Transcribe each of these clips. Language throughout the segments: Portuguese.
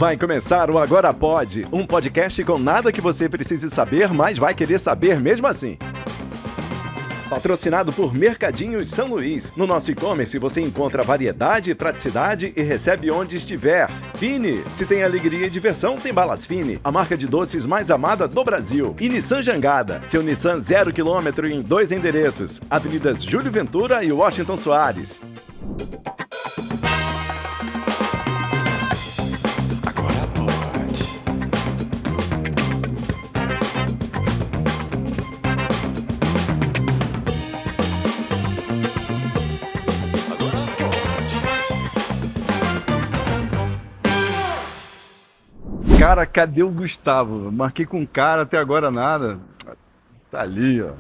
Vai começar o Agora Pode, um podcast com nada que você precise saber, mas vai querer saber mesmo assim. Patrocinado por Mercadinhos São Luís. No nosso e-commerce você encontra variedade e praticidade e recebe onde estiver. Fini, se tem alegria e diversão, tem Balas Fini, a marca de doces mais amada do Brasil. E Nissan Jangada, seu Nissan 0 km em 2 endereços. Avenidas Júlio Ventura e Washington Soares. Agora pode. Cara, cadê o Gustavo? Marquei com o cara, até agora nada. Tá ali, ó.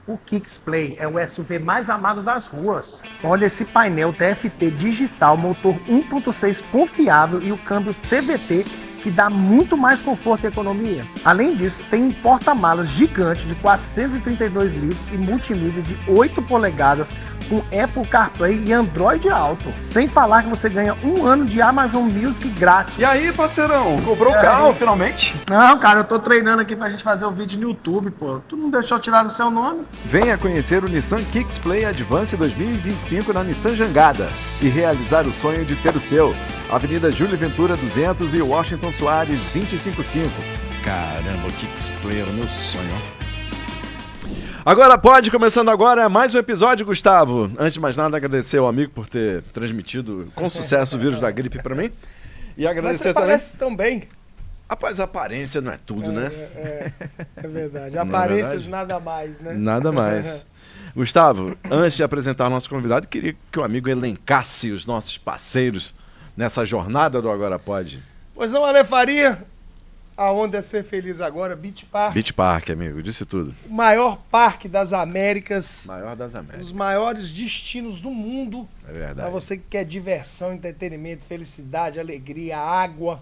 O Kicks Play é o SUV mais amado das ruas. Olha esse painel TFT digital, motor 1.6 confiável e o câmbio CVT que dá muito mais conforto e economia. Além disso, tem um porta-malas gigante de 432 litros e multimídia de 8 polegadas com Apple CarPlay e Android Auto. Sem falar que você ganha 1 ano de Amazon Music grátis. E aí, parceirão? Comprou o carro, finalmente? Não, cara, eu tô treinando aqui pra gente fazer o vídeo no YouTube, pô. Tu não deixou eu tirar no seu nome? Venha conhecer o Nissan Kicks Play Advance 2025 na Nissan Jangada e realizar o sonho de ter o seu. Avenida Júlio Ventura 200 e Washington Soares 255. Caramba, o Kicks Play era o meu sonho. Agora pode, começando agora mais um episódio, Gustavo. Antes de mais nada, agradecer ao amigo por ter transmitido com sucesso o vírus da gripe pra mim. E agradecer Mas você também. parece tão bem. Rapaz, a aparência não é tudo, né? É verdade. Não é Aparências verdade? nada mais, né? Nada mais. Gustavo, antes de apresentar o nosso convidado, queria que o amigo elencasse os nossos parceiros nessa jornada do Agora Pode. Pois não, Ale Faria. A onda é ser feliz agora, Beach Park. Beach Park, amigo, disse tudo. O maior parque das Américas. Maior das Um Américas. dos maiores destinos do mundo. É Pra verdade. você que quer diversão, entretenimento, felicidade, alegria, água.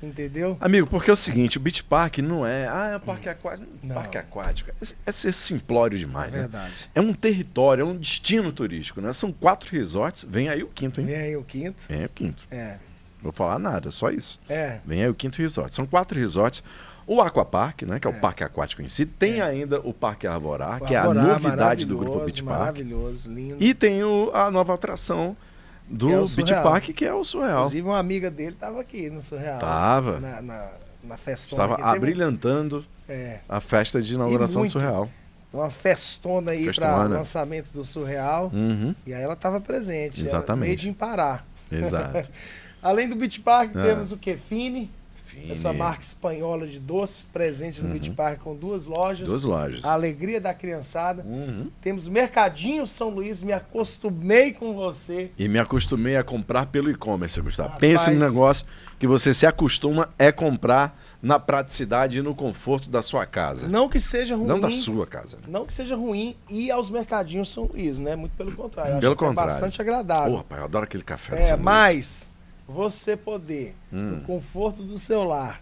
Entendeu? Amigo, porque é o seguinte, o Beach Park não é... é um parque aquático. Não. Parque aquático. É ser simplório demais, É né? verdade. É um território, é um destino turístico, né? São 4 resorts. Vem aí o quinto, hein? Vem aí o quinto. Vem aí o quinto. É. Vou falar nada, só isso. É. Vem aí o quinto resort. São 4 resorts. O Aquapark, né, que é o parque aquático em si. Tem ainda o Parque Arvorar, que é a Arvorar, novidade do grupo Beach Park. Maravilhoso, lindo. E tem a nova atração do Que é o Beach Surreal. Park, que é o Surreal. Inclusive, uma amiga dele estava aqui no Surreal. Tava. Na festona. Estava aqui. Teve abrilhantando a festa de inauguração do muito. Surreal. uma festona aí para Festona. lançamento do Surreal. Uhum. E aí ela estava presente. Exatamente. Made in Pará. Exato. Além do Beach Park, temos o que? Fini. Fini. Essa marca espanhola de doces presente no Beach Park com 2 lojas. 2 lojas. A alegria da criançada. Uhum. Temos Mercadinho São Luís, me acostumei com você. E me acostumei a comprar pelo e-commerce, Gustavo. Rapaz. Pense no negócio que você se acostuma é comprar na praticidade e no conforto da sua casa. Não que seja ruim. Não da sua casa. Né? Não que seja ruim ir aos Mercadinhos São Luís, né? Muito pelo contrário. Eu Pelo acho que contrário. é bastante agradável. Pô, rapaz, eu adoro aquele café. de São Luís. Mas você poder, no conforto do seu lar,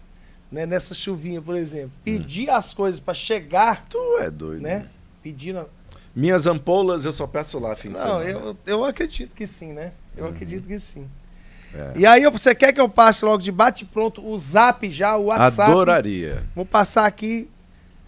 né, nessa chuvinha, por exemplo, pedir as coisas para chegar, Tu é doido. né? Pedir na... Minhas ampolas eu só peço lá fim de Não, semana. eu acredito que sim, né? Eu acredito que sim. É. E aí, você quer que eu passe logo de bate-pronto o zap já, o WhatsApp? Adoraria. Vou passar aqui.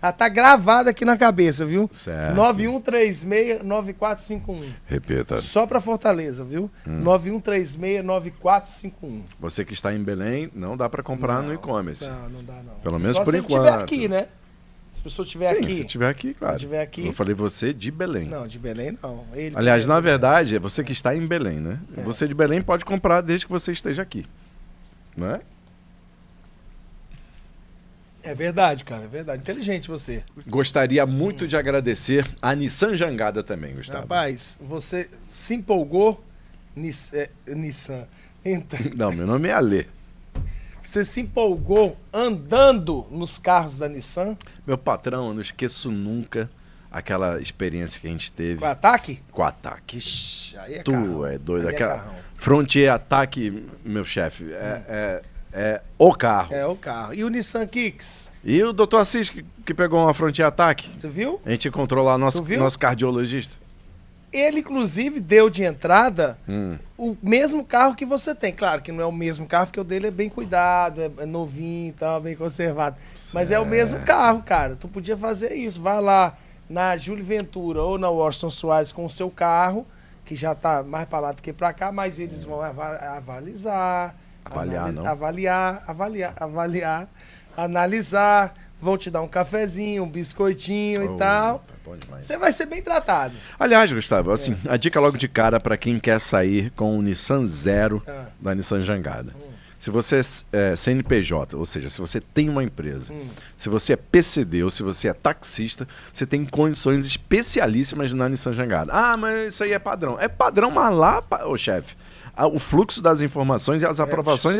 Já tá gravado aqui na cabeça, viu? Certo. 9136-9451. Repita. Só pra Fortaleza, viu? 9136-9451. Você que está em Belém, não dá para comprar no e-commerce. Não dá não. Pelo menos Só por se enquanto. estiver aqui, né? Se a pessoa estiver Sim, aqui. se estiver aqui, claro. Se estiver aqui. Eu falei você de Belém. Não, de Belém não. Ele Aliás, que- na verdade, é você que está em Belém, né? Você de Belém pode comprar desde que você esteja aqui. Não é? É verdade, cara, é verdade. Inteligente você. Gostaria muito de agradecer a Nissan Jangada também, Gustavo. Rapaz, você se empolgou, Nissan. Então, Não, meu nome é Alê. você se empolgou andando nos carros da Nissan Meu patrão, eu não esqueço nunca aquela experiência que a gente teve com ataque? com o ataque. Ixi, aí é Tu carrão. é doido. Aí é Aquela carrão. Frontier Ataque, meu chefe, é o carro. É o carro. E o Nissan Kicks? E o doutor Assis, que pegou uma Frontier Ataque, Você viu? a gente encontrou lá Tu viu? nosso cardiologista. Ele, inclusive, deu de entrada o mesmo carro que você tem. Claro que não é o mesmo carro, porque o dele é bem cuidado, é novinho e tal, bem conservado. Mas é o mesmo carro, cara. Tu podia fazer isso. Vai lá na Júlio Ventura ou na Washington Soares com o seu carro, que já tá mais pra lá do que pra cá, mas eles vão analisar, vão te dar um cafezinho, um biscoitinho e tal. Você vai ser bem tratado. Aliás, Gustavo, assim, a dica logo de cara para quem quer sair com o Nissan Zero da Nissan Jangada. Se você é CNPJ, ou seja, se você tem uma empresa, se você é PCD ou se você é taxista, você tem condições especialíssimas na Nissan Jangada. Ah, mas isso aí é padrão. É padrão, mas lá, ô chefe, o fluxo das informações e as aprovações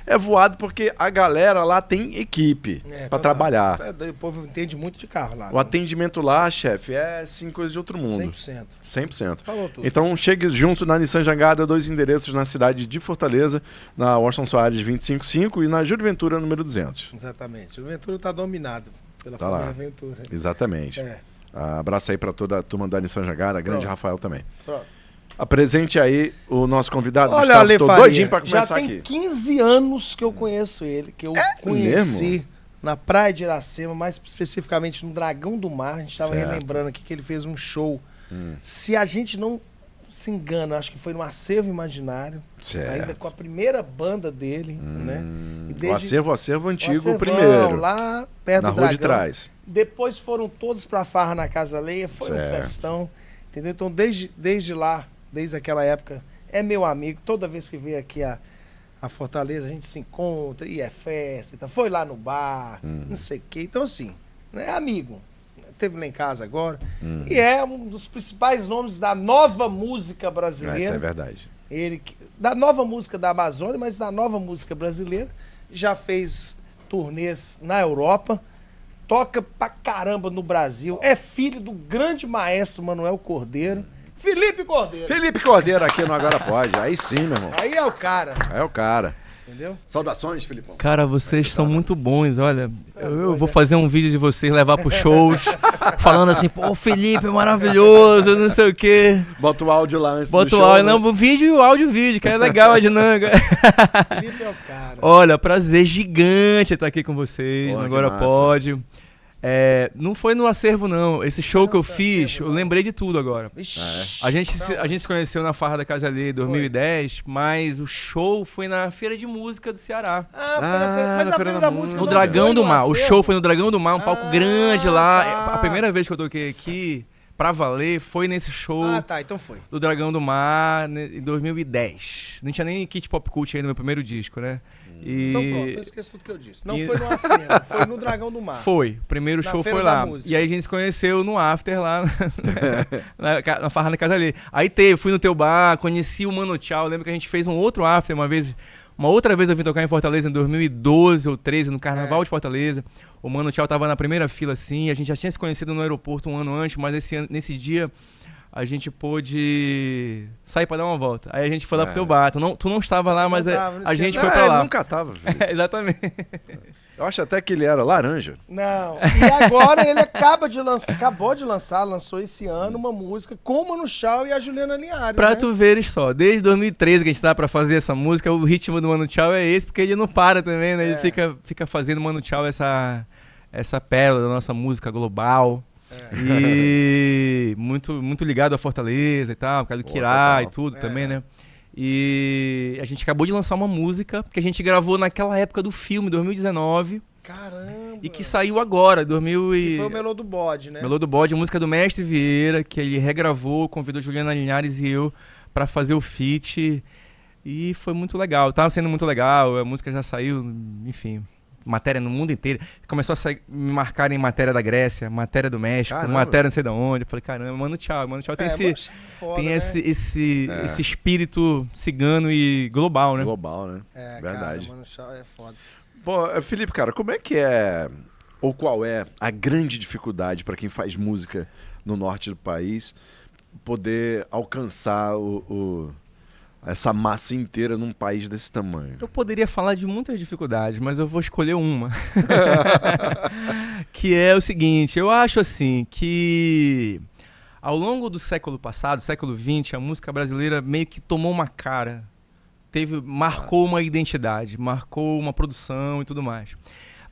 é voado, porque a galera lá tem equipe para trabalhar. O povo entende muito de carro lá. O atendimento lá, chefe, é assim, coisa de outro mundo. 100%. Falou tudo. Então chegue junto na Nissan Jangada, 2 endereços na cidade de Fortaleza, na Washington Soares 255 e na Júlio Ventura número 200. Exatamente. Júlio Ventura está dominado pela família Ventura. Exatamente. Abraço aí para toda a turma da Nissan Jangada, grande Rafael também. Pronto. Apresente aí o nosso convidado. Olha, Ale Faria, doidinho pra começar aqui. Já tem 15 anos que eu conheço ele, que eu conheci mesmo? Na Praia de Iracema, mais especificamente no Dragão do Mar. A gente estava relembrando aqui que ele fez um show. Se a gente não se engana, acho que foi no Acervo Imaginário, ainda com a primeira banda dele, né? E desde o acervo antigo, o primeiro. Lá perto na do rua Dragão. de trás. Depois foram todos pra farra na Casa Leia, foi um festão, entendeu? Então desde lá, desde aquela época, é meu amigo. Toda vez que veio aqui a Fortaleza, a gente se encontra, e é festa, então, foi lá no bar, não sei o quê. Então, assim, é amigo. Teve lá em casa agora. E é um dos principais nomes da nova música brasileira. Essa é verdade. Ele, da nova música da Amazônia, mas da nova música brasileira. Já fez turnês na Europa. Toca pra caramba no Brasil. É filho do grande maestro Manuel Cordeiro. Felipe Cordeiro aqui no Agora Pode. Aí sim, meu irmão. Aí é o cara. Entendeu? Saudações, Felipão. Cara, vocês são muito bons, olha. Eu vou fazer um vídeo de vocês, levar pros shows, falando assim, pô, o Felipe é maravilhoso, não sei o quê. Bota o áudio lá antes Bota do o show, áudio, né? não, o vídeo e o áudio, que é legal a dinâmica. Felipe é o cara. Olha, prazer gigante estar aqui com vocês, no Agora Pode. Não foi no acervo, não. Esse show que eu fiz, eu lembrei de tudo agora. A gente se conheceu na Farra da Casa Alheia em 2010, mas o show foi na Feira de Música do Ceará. Mas a Feira da Música no Dragão do Mar. O show foi no Dragão do Mar, um palco grande lá. Tá. A primeira vez que eu toquei aqui, pra valer, foi nesse show Então foi. do Dragão do Mar, em 2010. Não tinha nem Kit Pop Cult aí no meu primeiro disco, né? Então pronto, eu esqueço tudo que eu disse. Não foi no Acervo, foi no Dragão do Mar. Foi, o primeiro show foi lá. E aí a gente se conheceu no after lá, na Farra da Casa Alheia. Aí fui no teu bar, conheci o Mano Tchau. Lembro que a gente fez um outro after uma outra vez eu vim tocar em Fortaleza em 2012 ou 13, no Carnaval de Fortaleza. O Mano Tchau tava na primeira fila assim, a gente já tinha se conhecido no aeroporto um ano antes, mas nesse dia a gente pôde sair pra dar uma volta. Aí a gente foi lá pro teu bar. Tu não estava lá, mas a gente foi pra lá. Ele nunca tava, filho. Exatamente. Eu acho até que ele era laranja. Não. E agora ele acabou de lançar, lançou esse ano uma música com o Mano Tchau e a Juliana Linhares. Pra tu veres só, desde 2013 que a gente tá pra fazer essa música, o ritmo do Mano Tchau é esse, porque ele não para também, né? Ele fica fazendo Mano Tchau essa pérola da nossa música global. E muito ligado a Fortaleza e tal, por causa do Kirá e tudo também, né? E a gente acabou de lançar uma música que a gente gravou naquela época do filme, 2019. Caramba! E que saiu agora, Que foi o Melô do Bode, né? Melô do Bode, a música do Mestre Vieira, que ele regravou, convidou Juliana Linhares e eu pra fazer o feat. E foi muito legal, tava sendo muito legal, a música já saiu, enfim... Matéria no mundo inteiro. Começou a me marcar em matéria da Grécia, matéria do México, matéria não sei de onde. Eu falei, caramba, Mano Tchau tem esse espírito cigano e global, né? Global, né? Verdade. Cara, Mano Tchau é foda. Pô, Felipe, cara, como é que é, ou qual é a grande dificuldade para quem faz música no norte do país poder alcançar essa massa inteira num país desse tamanho? Eu poderia falar de muitas dificuldades, mas eu vou escolher uma. Que é o seguinte, eu acho assim que Ao longo do século passado, século XX, a música brasileira meio que tomou uma cara. Marcou uma identidade, marcou uma produção e tudo mais.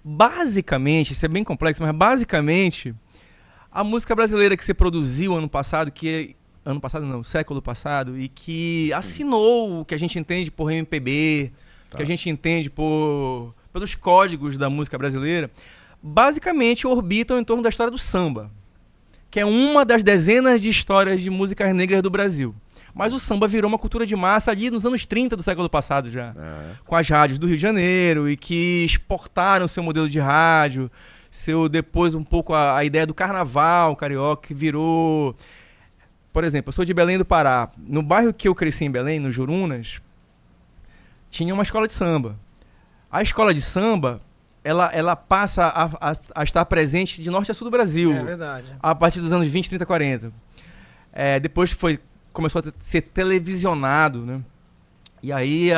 Basicamente, isso é bem complexo, mas basicamente, a música brasileira que se produziu século passado, e que assinou o que a gente entende por MPB, que a gente entende pelos códigos da música brasileira, basicamente orbitam em torno da história do samba, que é uma das dezenas de histórias de músicas negras do Brasil. Mas o samba virou uma cultura de massa ali nos anos 30 do século passado já, com as rádios do Rio de Janeiro, e que exportaram seu modelo de rádio, depois um pouco a ideia do carnaval carioca, que virou... Por exemplo, eu sou de Belém do Pará. No bairro que eu cresci em Belém, no Jurunas, tinha uma escola de samba. A escola de samba, ela passa a estar presente de norte a sul do Brasil. É verdade. A partir dos anos 20, 30, 40. Depois começou a ser televisionado, né? E aí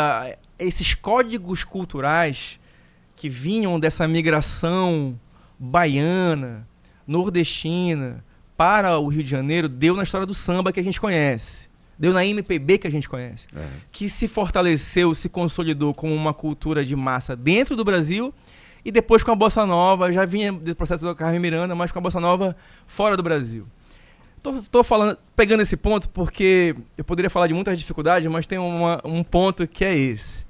esses códigos culturais que vinham dessa migração baiana, nordestina, para o Rio de Janeiro, deu na história do samba que a gente conhece. Deu na MPB que a gente conhece. Que se fortaleceu, se consolidou como uma cultura de massa dentro do Brasil, e depois com a Bossa Nova, já vinha desse processo do Carmen Miranda, mas com a Bossa Nova fora do Brasil. Tô pegando esse ponto porque eu poderia falar de muitas dificuldades, mas tem um ponto que é esse.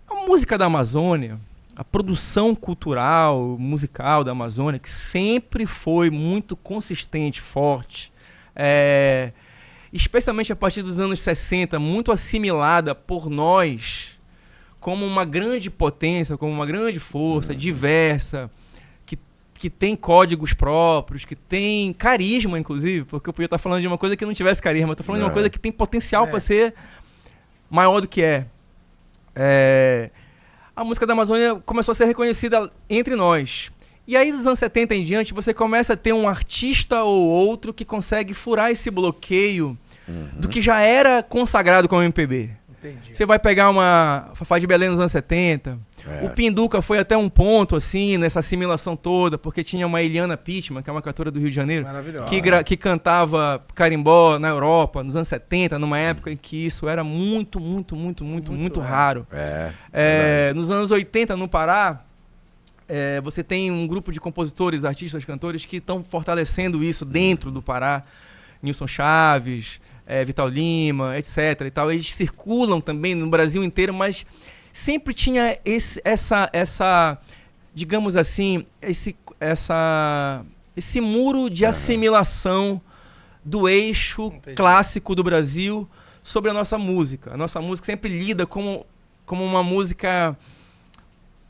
A música da Amazônia, a produção cultural, musical da Amazônia, que sempre foi muito consistente, forte, especialmente a partir dos anos 60, muito assimilada por nós como uma grande potência, como uma grande força, diversa, que tem códigos próprios, que tem carisma, inclusive, porque eu podia estar falando de uma coisa que não tivesse carisma, eu estou falando de uma coisa que tem potencial para ser maior do que é. A música da Amazônia começou a ser reconhecida entre nós. E aí, dos anos 70 em diante, você começa a ter um artista ou outro que consegue furar esse bloqueio do que já era consagrado como MPB. Entendi. Você vai pegar uma Fafá de Belém nos anos 70. O Pinduca foi até um ponto, assim, nessa assimilação toda, porque tinha uma Eliana Pittman, que é uma cantora do Rio de Janeiro, que cantava carimbó na Europa, nos anos 70, numa época em que isso era muito raro. Nos anos 80, no Pará, você tem um grupo de compositores, artistas, cantores que estão fortalecendo isso dentro do Pará. Nilson Chaves, Vital Lima, etc. e tal. Eles circulam também no Brasil inteiro, mas sempre tinha essa digamos assim, esse muro de assimilação do eixo clássico do Brasil sobre a nossa música. A nossa música sempre lida como uma música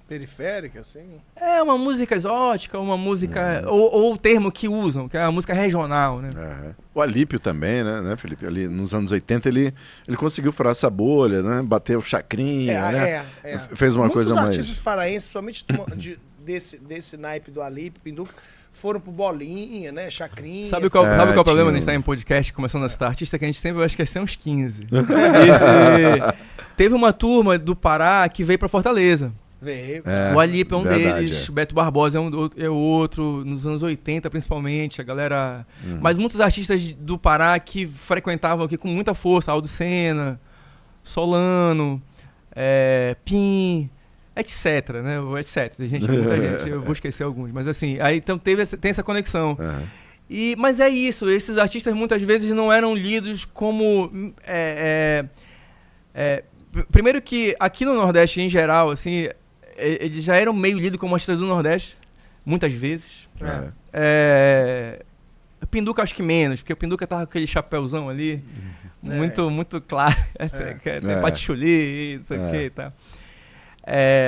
periférica, assim? É uma música exótica, uma música... Ou o termo que usam, que é a música regional, né? O Alípio também, né, Felipe? Ali nos anos 80 ele conseguiu furar essa bolha, né? Bateu chacrinha, né? Fez uma coisa mais... Muitos artistas paraenses, principalmente desse naipe do Alípio, Pinduca, foram pro Bolinha, né? Chacrinha. Sabe qual é o problema de estar em podcast começando a citar artista? Que a gente sempre vai esquecer uns 15. Teve uma turma do Pará que veio pra Fortaleza. O Alípio é um deles, Beto Barbosa é o outro, nos anos 80 principalmente, a galera... Mas muitos artistas do Pará que frequentavam aqui com muita força, Aldo Sena, Solano, Pim, etc, né? Etc, muita gente, eu vou esquecer alguns, mas assim, aí então tem essa conexão. Mas é isso, esses artistas muitas vezes não eram lidos como... primeiro que aqui no Nordeste, em geral, assim... Eles já eram meio lidos como artistas do Nordeste, muitas vezes. Pinduca acho que menos, porque o Pinduca tava com aquele chapéuzão ali, muito claro. Patichuli, não sei o que e tal.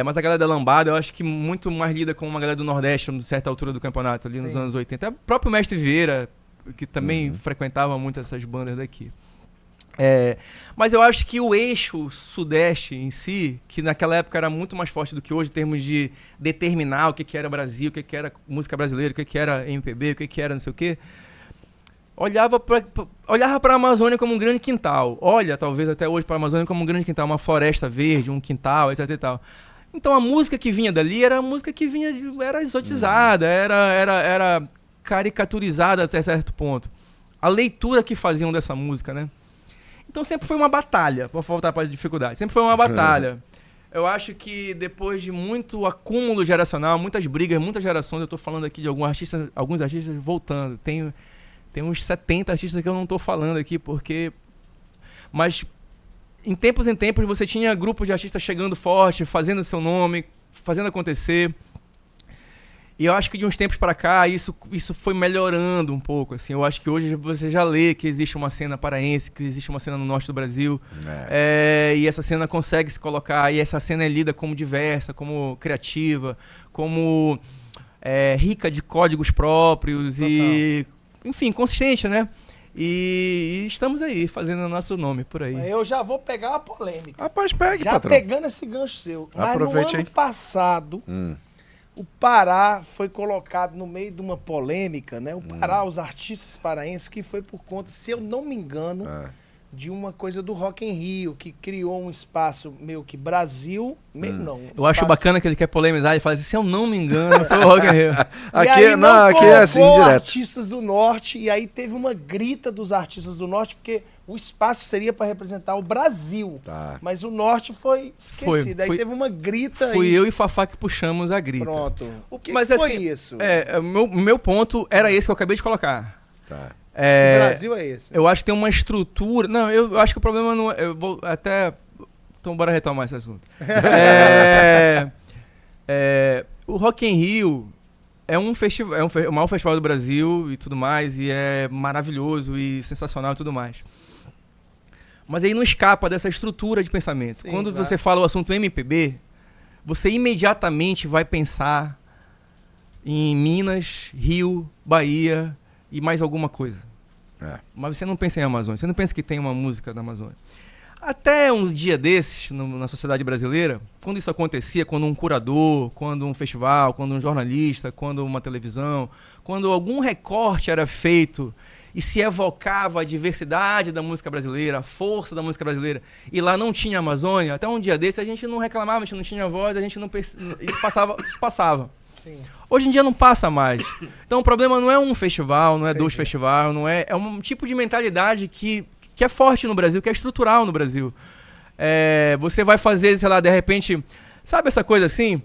Mas a galera da Lambada, eu acho que muito mais lida com uma galera do Nordeste, a certa altura do campeonato, ali nos anos 80. O próprio Mestre Vieira, que também frequentava muito essas bandas daqui. Mas eu acho que o eixo sudeste em si, que naquela época era muito mais forte do que hoje, em termos de determinar o que era Brasil, o que era música brasileira, o que era MPB, o que era não sei o quê, olhava para a Amazônia como um grande quintal. Olha, talvez até hoje, para a Amazônia como um grande quintal, uma floresta verde, um quintal, etc e tal. Então a música que vinha dali era a música que era exotizada, era caricaturizada até certo ponto. a leitura que faziam dessa música, né? Então sempre foi uma batalha, para voltar para a dificuldade, sempre foi uma batalha. Eu acho que depois de muito acúmulo geracional, muitas brigas, muitas gerações, eu estou falando aqui de alguns artistas voltando. Tem uns 70 artistas que eu não estou falando aqui, porque... Mas em tempos você tinha grupos de artistas chegando forte, fazendo seu nome, fazendo acontecer. E eu acho que de uns tempos para cá isso foi melhorando um pouco. Assim. Eu acho que hoje você já lê que existe uma cena paraense, que existe uma cena no norte do Brasil. E essa cena consegue se colocar, e essa cena é lida como diversa, como criativa, como rica de códigos próprios. Total. E, enfim, consistente, né? E estamos aí, fazendo o nosso nome por aí. Eu já vou pegar uma polêmica. Rapaz, pegue, já patrão. Pegando esse gancho seu. Mas aproveite no ano aí. Passado... O Pará foi colocado no meio de uma polêmica, né? O Pará, os artistas paraenses, que foi por conta, se eu não me engano, de uma coisa do Rock in Rio, que criou um espaço meio que Brasil, meio não. Eu acho bacana que ele quer polemizar e fala assim, se eu não me engano, foi o Rock in Rio. Aqui é assim, direto. Artistas do Norte, e aí teve uma grita dos artistas do Norte, porque o espaço seria para representar o Brasil, mas o Norte foi esquecido. Aí teve uma grita. Fui eu e Fafá que puxamos a grita. Pronto. O que mas, foi assim, isso? Meu ponto era esse que eu acabei de colocar. Que Brasil é esse? Eu acho que tem uma estrutura... Não, eu acho que o problema não é... Eu vou até... Então bora retomar esse assunto. O Rock in Rio é um festival, o maior festival do Brasil e tudo mais, e é maravilhoso e sensacional e tudo mais. Mas aí não escapa dessa estrutura de pensamento. Sim, quando você fala o assunto MPB, você imediatamente vai pensar em Minas, Rio, Bahia e mais alguma coisa. Mas você não pensa em Amazônia, você não pensa que tem uma música da Amazônia. Até um dia desses, na sociedade brasileira, quando isso acontecia, quando um curador, quando um festival, quando um jornalista, quando uma televisão, quando algum recorte era feito e se evocava a diversidade da música brasileira, a força da música brasileira, e lá não tinha Amazônia, até um dia desse a gente não reclamava, a gente não tinha voz, a gente não isso passava. Sim. Hoje em dia não passa mais. Então o problema não é um festival, não é dois festivais, é um tipo de mentalidade que é forte no Brasil, que é estrutural no Brasil. Você vai fazer, sei lá, de repente, sabe essa coisa assim?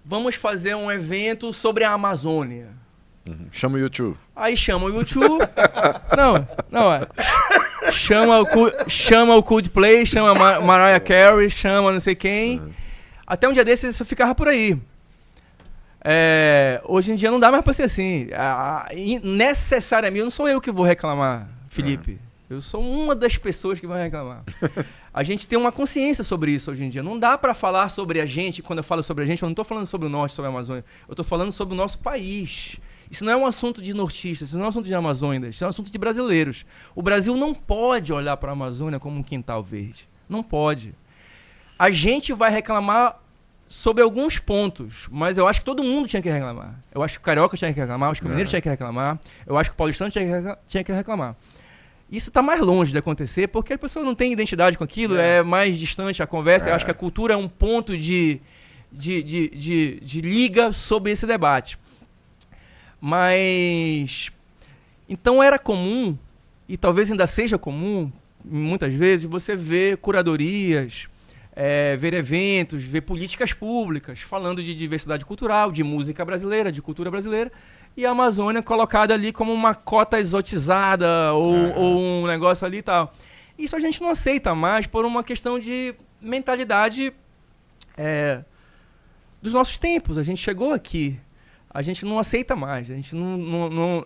Vamos fazer um evento sobre a Amazônia. Chama o YouTube. Aí chama o YouTube. Chama o Coldplay, chama a Mariah Carey, chama não sei quem. Até um dia desses isso ficava por aí. Hoje em dia não dá mais pra ser assim. Necessariamente, não sou eu que vou reclamar, Felipe. Eu sou uma das pessoas que vai reclamar. A gente tem uma consciência sobre isso hoje em dia. Não dá pra falar sobre a gente, quando eu falo sobre a gente, eu não tô falando sobre o Norte, sobre a Amazônia. Eu tô falando sobre o nosso país. Isso não é um assunto de nortistas, isso não é um assunto de amazônidas, isso é um assunto de brasileiros. O Brasil não pode olhar para a Amazônia como um quintal verde. Não pode. A gente vai reclamar sobre alguns pontos, mas eu acho que todo mundo tinha que reclamar. Eu acho que o carioca tinha que reclamar, eu acho que o mineiro tinha que reclamar, eu acho que o paulistano tinha que reclamar. Isso está mais longe de acontecer porque a pessoa não tem identidade com aquilo, é mais distante a conversa. Eu acho que a cultura é um ponto de liga sobre esse debate. Mas, então era comum, e talvez ainda seja comum, muitas vezes, você ver curadorias, ver eventos, ver políticas públicas falando de diversidade cultural, de música brasileira, de cultura brasileira, e a Amazônia colocada ali como uma cota exotizada ou um negócio ali e tal. Isso a gente não aceita mais por uma questão de mentalidade dos nossos tempos. A gente chegou aqui. A gente não aceita mais, a gente não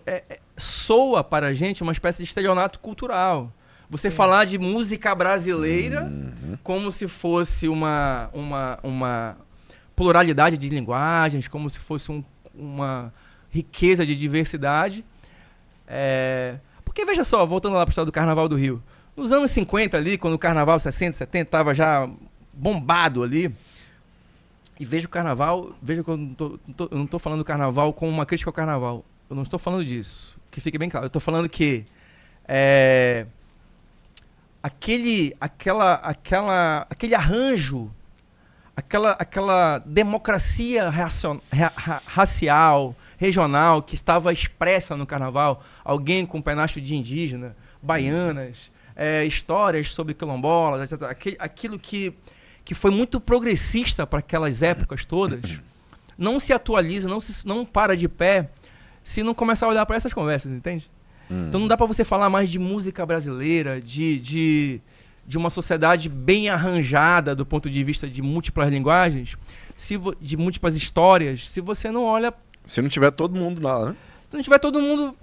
soa para a gente uma espécie de estelionato cultural. Você falar de música brasileira como se fosse uma pluralidade de linguagens, como se fosse uma riqueza de diversidade. Porque, veja só, voltando lá para o estado do Carnaval do Rio, nos anos 50 ali, quando o Carnaval 60, 70 estava já bombado ali, e veja o Carnaval, veja que eu não estou falando do Carnaval como uma crítica ao Carnaval. Eu não estou falando disso. Que fique bem claro. Eu estou falando que aquele arranjo, aquela democracia racial, regional que estava expressa no carnaval, alguém com penacho de indígena, baianas, histórias sobre quilombolas, etc. Aquilo que foi muito progressista para aquelas épocas todas, não se atualiza, não para de pé se não começar a olhar para essas conversas, entende? Então não dá para você falar mais de música brasileira, de uma sociedade bem arranjada do ponto de vista de múltiplas linguagens, de múltiplas histórias, se você não olha... Se não tiver todo mundo lá, né? Se não tiver todo mundo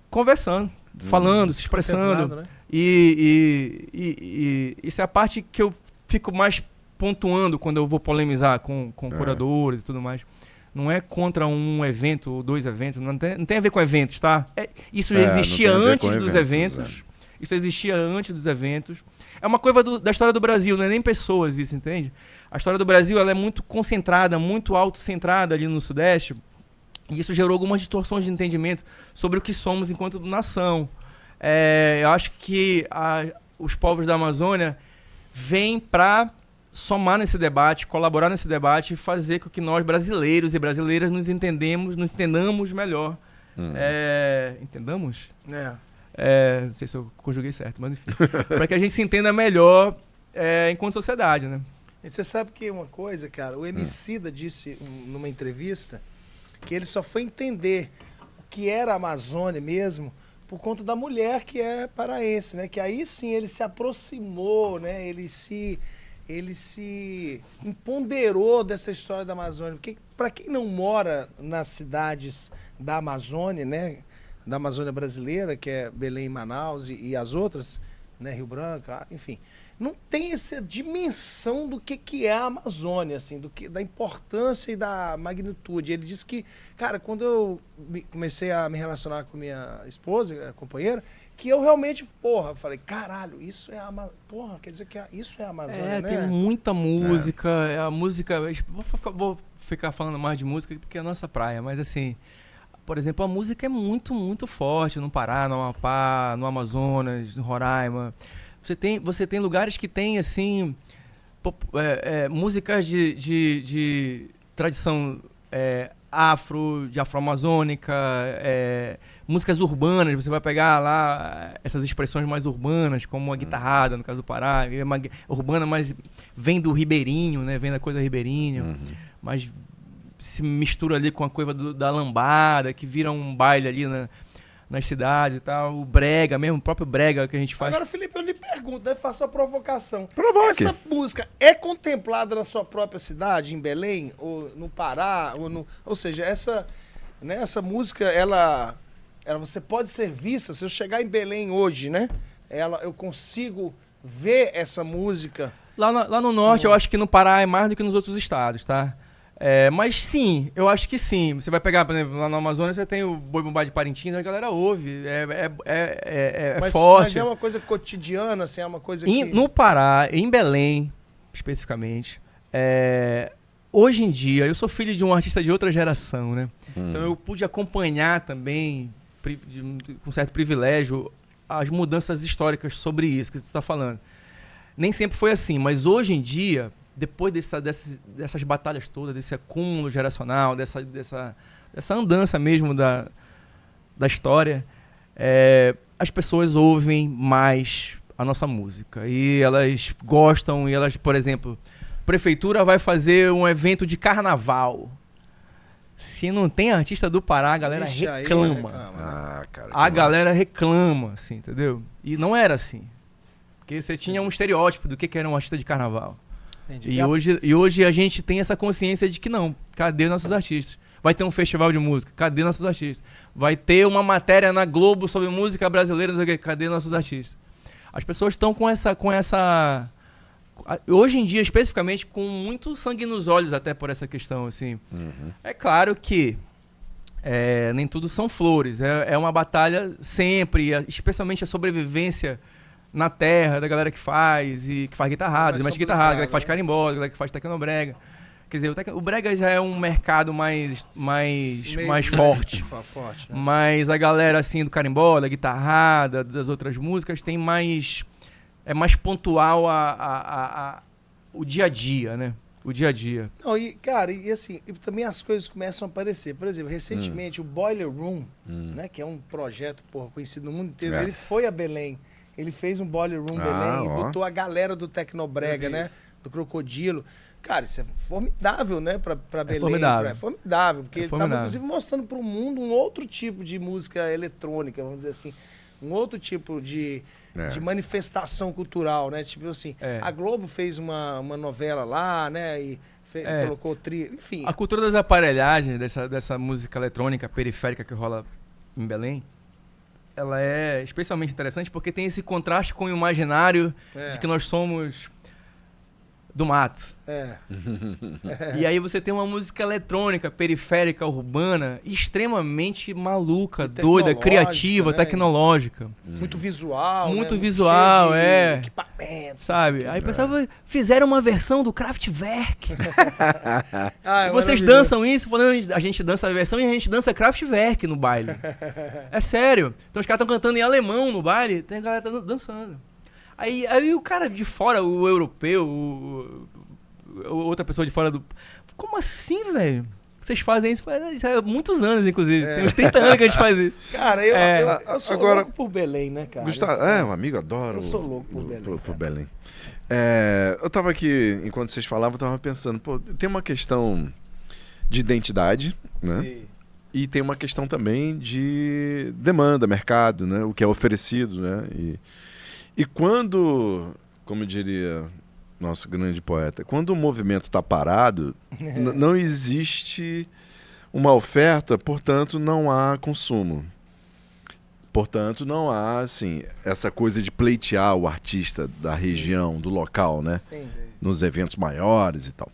conversando, falando, se expressando. Né? E isso é a parte que eu fico mais pontuando quando eu vou polemizar com curadores e tudo mais. Não é contra um evento ou 2 eventos, não tem a ver com eventos, tá? Isso existia antes dos eventos. Isso existia antes dos eventos. É uma coisa da história do Brasil, não é nem pessoas isso, entende? A história do Brasil ela é muito concentrada, muito autocentrada ali no Sudeste, e isso gerou algumas distorções de entendimento sobre o que somos enquanto nação. Eu acho que os povos da Amazônia vêm para somar nesse debate, colaborar nesse debate e fazer com que nós, brasileiros e brasileiras, nos entendamos melhor. Entendamos? Não sei se eu conjuguei certo, mas enfim. Para que a gente se entenda melhor enquanto sociedade, né? E você sabe que uma coisa, cara, o Emicida disse numa entrevista que ele só foi entender o que era a Amazônia mesmo por conta da mulher que é paraense, né? Que aí sim ele se aproximou, né? Ele se empoderou dessa história da Amazônia. Porque para quem não mora nas cidades da Amazônia, né? Da Amazônia brasileira, que é Belém e Manaus e as outras, né? Rio Branco, enfim, não tem essa dimensão do que é a Amazônia, assim, da importância e da magnitude. Ele disse que, cara, quando eu comecei a me relacionar com minha esposa, a companheira, que eu realmente, falei, caralho, isso é a Amazônia. Quer dizer que isso é a Amazônia, né? Tem muita música, a música... Vou ficar falando mais de música porque é a nossa praia, mas assim... Por exemplo, a música é muito, muito forte no Pará, no Amapá, no Amazonas, no Roraima. Você tem lugares que tem, assim, músicas de tradição afro, de afro-amazônica, músicas urbanas. Você vai pegar lá essas expressões mais urbanas, como a guitarrada, no caso do Pará. É uma urbana, mas vem do ribeirinho, né? Vem da coisa ribeirinha. Mas se mistura ali com a coisa da lambada, que vira um baile ali nas cidades e tal. O brega mesmo, o próprio brega que a gente faz. Agora, Felipe, eu lhe pergunto, faço a provocação. Provoque. Essa música é contemplada na sua própria cidade, em Belém, ou no Pará, ou seja, essa música, ela você pode ser vista, se eu chegar em Belém hoje, né? Eu consigo ver essa música. Lá no norte, eu acho que no Pará é mais do que nos outros estados, tá? Mas sim, eu acho que sim. Você vai pegar, por exemplo, lá no Amazonas, você tem o Boi Bumbá de Parintins, a galera ouve, forte. Mas é uma coisa cotidiana, assim, é uma coisa que... No Pará, em Belém, especificamente, hoje em dia, eu sou filho de um artista de outra geração, né? Então eu pude acompanhar também, com certo privilégio, as mudanças históricas sobre isso que você está falando. Nem sempre foi assim, mas hoje em dia... Depois dessas batalhas todas, desse acúmulo geracional, dessa andança mesmo da história, as pessoas ouvem mais a nossa música. E elas gostam, e elas, por exemplo, a prefeitura vai fazer um evento de carnaval. Se não tem artista do Pará, a galera reclama. A galera reclama, assim, entendeu? E não era assim. Porque você tinha um estereótipo do que era um artista de carnaval. E hoje a gente tem essa consciência de que não, cadê nossos artistas? Vai ter um festival de música, cadê nossos artistas? Vai ter uma matéria na Globo sobre música brasileira, não sei o quê, cadê nossos artistas? As pessoas estão com essa... Hoje em dia, especificamente, com muito sangue nos olhos até por essa questão, assim. É claro que nem tudo são flores, é uma batalha sempre, especialmente a sobrevivência na terra da galera que faz guitarrada, mas guitarrada, galera que faz carimbó, galera que faz tecnobrega. Quer dizer, o brega já é um mercado mais forte. Forte, né? Mas a galera assim do carimbó, da guitarrada, das outras músicas tem mais pontual o dia a dia, né? o dia a dia. Não, e, cara, e assim, e também as coisas começam a aparecer. Por exemplo, recentemente, o Boiler Room, né, que é um projeto, porra, conhecido no mundo inteiro, ele foi a Belém. Ele fez um Boiler Room Belém e botou a galera do Tecnobrega, né, do Crocodilo. Cara, isso é formidável, né, pra Belém. Formidável. É formidável, porque ele tava, inclusive, mostrando pro mundo um outro tipo de música eletrônica, vamos dizer assim. Um outro tipo de manifestação cultural, né? Tipo assim, a Globo fez uma novela lá, né? E colocou trilha, enfim. A cultura das aparelhagens, dessa música eletrônica periférica que rola em Belém, ela é especialmente interessante porque tem esse contraste com o imaginário de que nós somos do mato. E aí você tem uma música eletrônica, periférica, urbana, extremamente maluca, doida, criativa, né? Tecnológica. Muito visual, muito né? visual, equipamento, sabe? Aí o pessoal fizeram uma versão do Kraftwerk. E vocês dançam isso? A gente dança a versão e a gente dança Kraftwerk no baile. É sério. Então os caras estão cantando em alemão no baile, tem a galera dançando. Aí o cara de fora, o europeu, outra pessoa de fora do... Como assim, velho? Vocês fazem isso há muitos anos, inclusive. Tem uns 30 anos que a gente faz isso. Cara, eu sou louco por Belém, né, cara? Um amigo adora. Eu sou louco por Belém. Por Belém. Eu tava aqui, enquanto vocês falavam, eu tava pensando, tem uma questão de identidade, né? Sim. E tem uma questão também de demanda, mercado, né? O que é oferecido, né? E quando, como diria nosso grande poeta, quando o movimento está parado, não existe uma oferta, portanto não há consumo. Portanto não há, assim, essa coisa de pleitear o artista da região, do local, né? Sim. Nos eventos maiores e tal.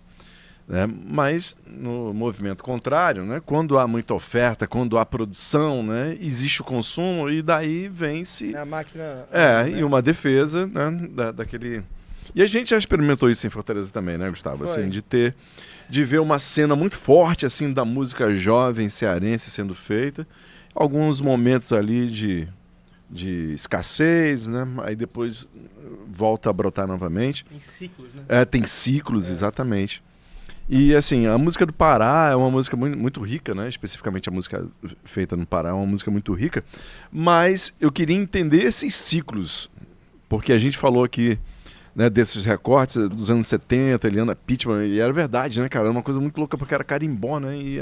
Mas no movimento contrário, né? Quando há muita oferta, quando há produção, né? Existe o consumo e daí vem-se a máquina e uma defesa, né? daquele. E a gente já experimentou isso em Fortaleza também, né, Gustavo? Assim, de ver uma cena muito forte assim da música jovem cearense sendo feita, alguns momentos ali de escassez, né? Aí depois volta a brotar novamente. Tem ciclos, né? Tem ciclos, exatamente. E assim, a música do Pará é uma música muito, muito rica, né? Especificamente a música feita no Pará é uma música muito rica, mas eu queria entender esses ciclos, porque a gente falou aqui, né, desses recortes dos anos 70, Eliana Pittman, e era verdade, né, cara? Era uma coisa muito louca, porque era carimbó, né? E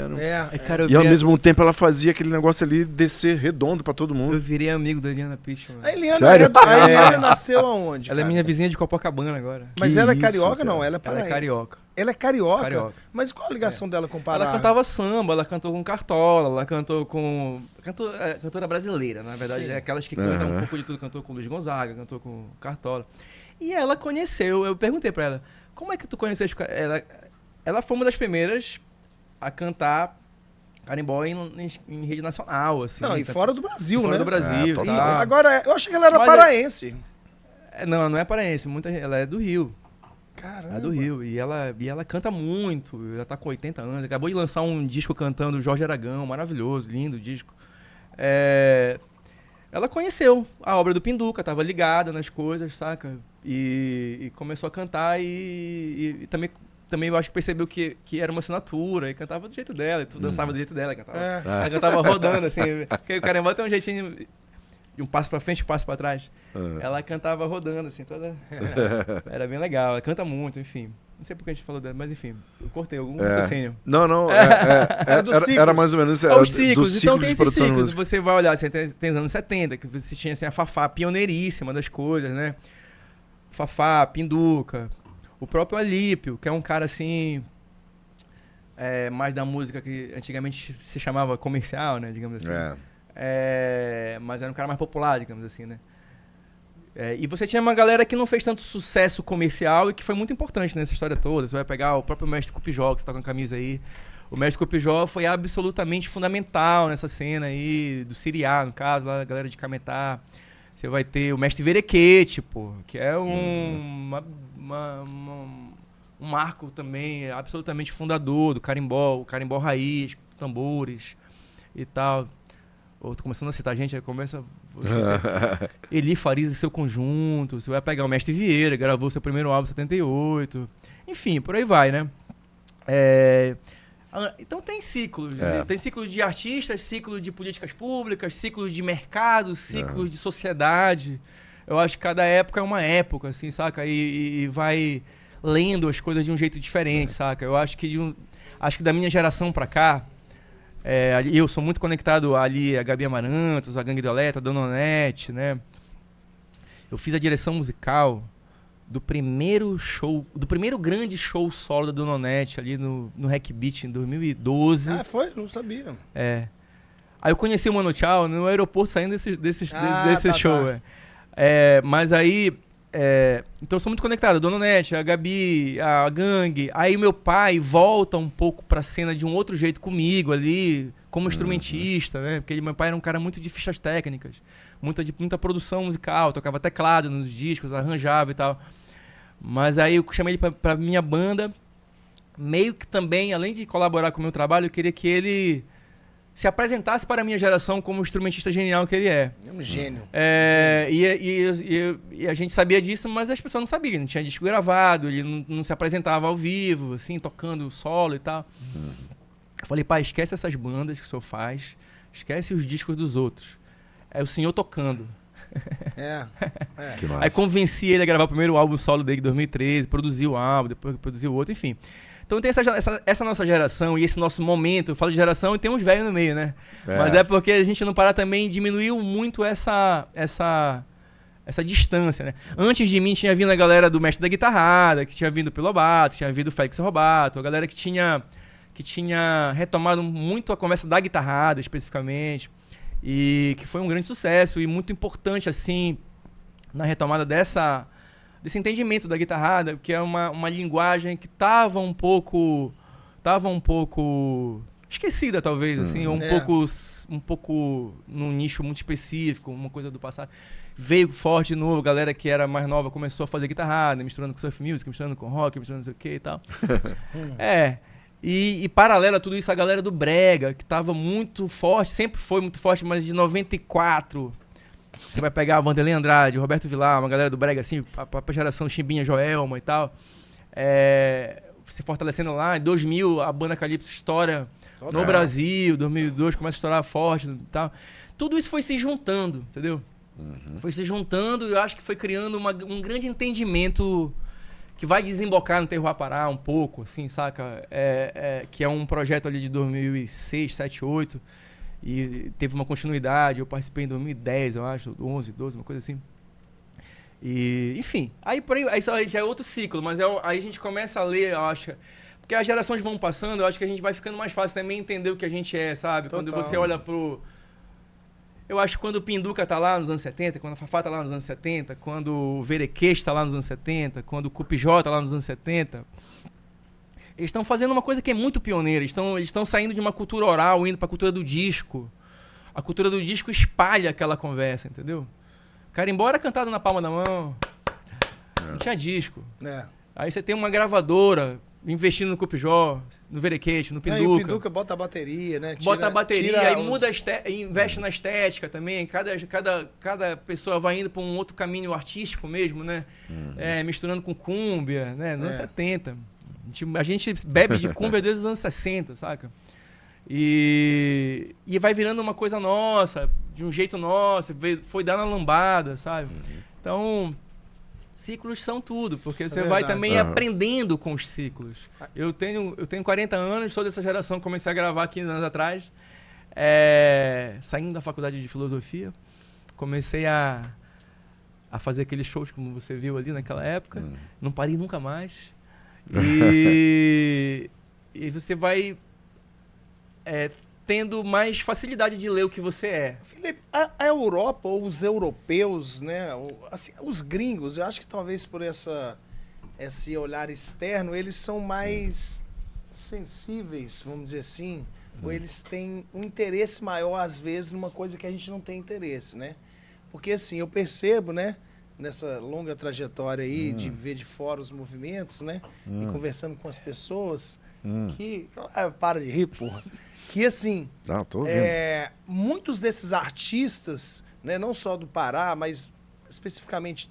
ao mesmo tempo ela fazia aquele negócio ali descer redondo pra todo mundo. Eu virei amigo da Eliana Pittman. A Eliana nasceu aonde? Ela é minha vizinha de Copacabana agora. Mas ela é carioca, cara? Não? Ela é paraense. Ela é carioca. Ela é carioca? Mas qual a ligação dela com o Pará? Ela cantava samba, ela cantou com Cartola, ela cantou com... Cantora brasileira, na verdade. É aquelas que cantam um pouco de tudo. Cantou com Luiz Gonzaga, cantou com Cartola. E ela conheceu, eu perguntei pra ela, como é que tu conheceste... Ela foi uma das primeiras a cantar carimbó em rede nacional, assim. Não, e fora do Brasil, né? Fora do Brasil. Agora, eu achei que ela era paraense. Não é paraense, ela é do Rio. Caramba. É do Rio. E ela canta muito. Ela tá com 80 anos. Acabou de lançar um disco cantando Jorge Aragão. Maravilhoso, lindo disco. Ela conheceu a obra do Pinduca, tava ligada nas coisas, saca? E começou a cantar e também eu acho que percebeu que era uma assinatura. E cantava do jeito dela. E tu dançava do jeito dela. Ela cantava rodando, assim. Porque o carimbó tem um jeitinho... de um passo pra frente e um passo pra trás. Ela cantava rodando, assim, toda... Era bem legal. Ela canta muito, enfim. Não sei por que a gente falou dela, mas enfim. Eu cortei algum raciocínio. Não. Era mais ou menos... Os ciclos. Então tem esses ciclos. Você vai olhar, assim, tem os anos 70, que você tinha assim, a Fafá pioneiríssima das coisas, né? Fafá, Pinduca. O próprio Alípio, que é um cara, assim... mais da música que antigamente se chamava comercial, né? Digamos assim. Mas era um cara mais popular, digamos assim, né? E você tinha uma galera que não fez tanto sucesso comercial e que foi muito importante nessa história toda. Você vai pegar o próprio Mestre Cupijó, que você tá com a camisa aí. O Mestre Cupijó foi absolutamente fundamental nessa cena aí, do Siriá, no caso, lá a galera de Cametá. Você vai ter o Mestre Verequete, pô, que é um marco também absolutamente fundador do carimbó, o carimbó raiz, tambores e tal. Tô começando a citar gente, aí começa... Eli Farias e seu conjunto. Você vai pegar o Mestre Vieira, gravou seu primeiro álbum em 78. Enfim, por aí vai, né? Então tem ciclos. Tem ciclos de artistas, ciclos de políticas públicas, ciclos de mercado, ciclos de sociedade. Eu acho que cada época é uma época, assim, saca? E vai lendo as coisas de um jeito diferente, saca? Eu acho que da minha geração pra cá, eu sou muito conectado ali a Gabi Amarantos, a Gangue do Eletro, a Dona Onete, né? Eu fiz a direção musical do primeiro grande show solo da Dona Onete ali no Hack Beat em 2012. Ah, foi? Não sabia. Aí eu conheci o Mano Chao no aeroporto saindo desse show. Mas aí... então eu sou muito conectado. A Dona Onete, a Gabi, a Gangue. Aí meu pai volta um pouco pra cena de um outro jeito comigo ali, como instrumentista, né? Porque meu pai era um cara muito de fichas técnicas, muita produção musical, tocava teclado nos discos, arranjava e tal. Mas aí eu chamei ele pra minha banda, meio que também, além de colaborar com o meu trabalho, eu queria que ele se apresentasse para a minha geração como o instrumentista genial que ele é. É um gênio. E a gente sabia disso, mas as pessoas não sabiam. Não tinha disco gravado, ele não se apresentava ao vivo, assim, tocando solo e tal. Eu falei, pai, esquece essas bandas que o senhor faz, esquece os discos dos outros. É o senhor tocando. Que massa. Aí convenci ele a gravar o primeiro álbum solo dele em 2013, produziu o álbum, depois produziu o outro, enfim. Então tem essa nossa geração e esse nosso momento. Eu falo de geração e tem uns velhos no meio, né? Mas é porque a gente não para também, diminuiu muito essa distância, né? Antes de mim tinha vindo a galera do Mestre da Guitarrada, que tinha vindo pelo Lobato, tinha vindo o Félix Robato, a galera que tinha retomado muito a conversa da guitarrada, especificamente, e que foi um grande sucesso e muito importante, assim, na retomada desse entendimento da guitarrada, que é uma linguagem que estava um pouco esquecida, talvez, assim, ou um pouco num nicho muito específico, uma coisa do passado. Veio forte de novo, a galera que era mais nova começou a fazer guitarrada, misturando com surf music, misturando com rock, misturando não sei o que e tal. E paralelo a tudo isso, a galera do Brega, que estava muito forte, sempre foi muito forte, mas de 94... Você vai pegar a Vanderlei Andrade, o Roberto Vilar, uma galera do Brega, assim, a geração Chimbinha, Joelma e tal. Se fortalecendo lá. Em 2000, a banda Calypso estoura no Brasil. 2002, começa a estourar forte e tal. Tudo isso foi se juntando, entendeu? Foi se juntando e eu acho que foi criando um grande entendimento que vai desembocar no Terroir Pará um pouco, assim, saca? Que é um projeto ali de 2006, 2007, 2008. E teve uma continuidade, eu participei em 2010, eu acho, 11, 12, uma coisa assim. E, enfim, aí já é outro ciclo, mas aí a gente começa a ler, eu acho, porque as gerações vão passando, eu acho que a gente vai ficando mais fácil também entender o que a gente é, sabe? Total. Quando você olha eu acho que quando o Pinduca tá lá nos anos 70, quando a Fafá tá lá nos anos 70, quando o Verequês tá lá nos anos 70, quando o Cupijó tá lá nos anos 70... Eles estão fazendo uma coisa que é muito pioneira. Eles estão saindo de uma cultura oral, indo para a cultura do disco. A cultura do disco espalha aquela conversa, entendeu? Carimbó era cantado na palma da mão. Não tinha disco. Aí você tem uma gravadora investindo no Cupijó, no Verequete, no Pinduca. E o Pinduca bota a bateria, né? Bota a bateria, aí muda investe na estética também. Cada pessoa vai indo para um outro caminho artístico mesmo, né? Misturando com cúmbia, né? Nos anos 70. A gente bebe de cúmbia desde os anos 60, saca? E vai virando uma coisa nossa, de um jeito nosso, foi dar na lambada, sabe? Então, ciclos são tudo, porque você vai também aprendendo com os ciclos. Eu tenho 40 anos, sou dessa geração, comecei a gravar 15 anos atrás, saindo da faculdade de filosofia, comecei a fazer aqueles shows como você viu ali naquela época, não parei nunca mais. E você vai tendo mais facilidade de ler o que você é. Felipe, a Europa ou os europeus, né, assim, os gringos, eu acho que talvez por esse olhar externo, eles são mais sensíveis, vamos dizer assim, ou eles têm um interesse maior, às vezes, numa coisa que a gente não tem interesse, né? Porque, assim, eu percebo, né, nessa longa trajetória aí de ver de fora os movimentos, né? E conversando com as pessoas que... para de rir, porra. Que, assim, muitos desses artistas, né, não só do Pará, mas especificamente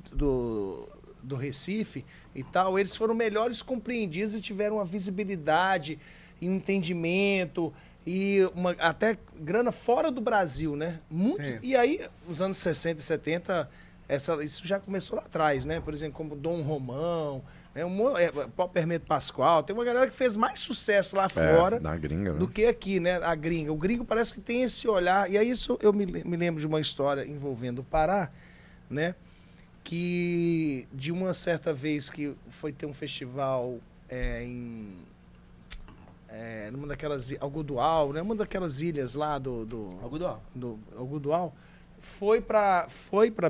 do Recife e tal, eles foram melhores compreendidos e tiveram uma visibilidade e um entendimento e até grana fora do Brasil, né? E aí, nos anos 60 e 70, isso já começou lá atrás, né? Por exemplo, como Dom Romão, né? Próprio Hermeto Pascoal. Tem uma galera que fez mais sucesso lá fora na gringa, né? do que aqui, né? A gringa. O gringo parece que tem esse olhar. E aí isso eu me lembro de uma história envolvendo o Pará, né? Que de uma certa vez que foi ter um festival numa daquelas Algodoal, né? Uma daquelas ilhas lá do Algodoal. Foi para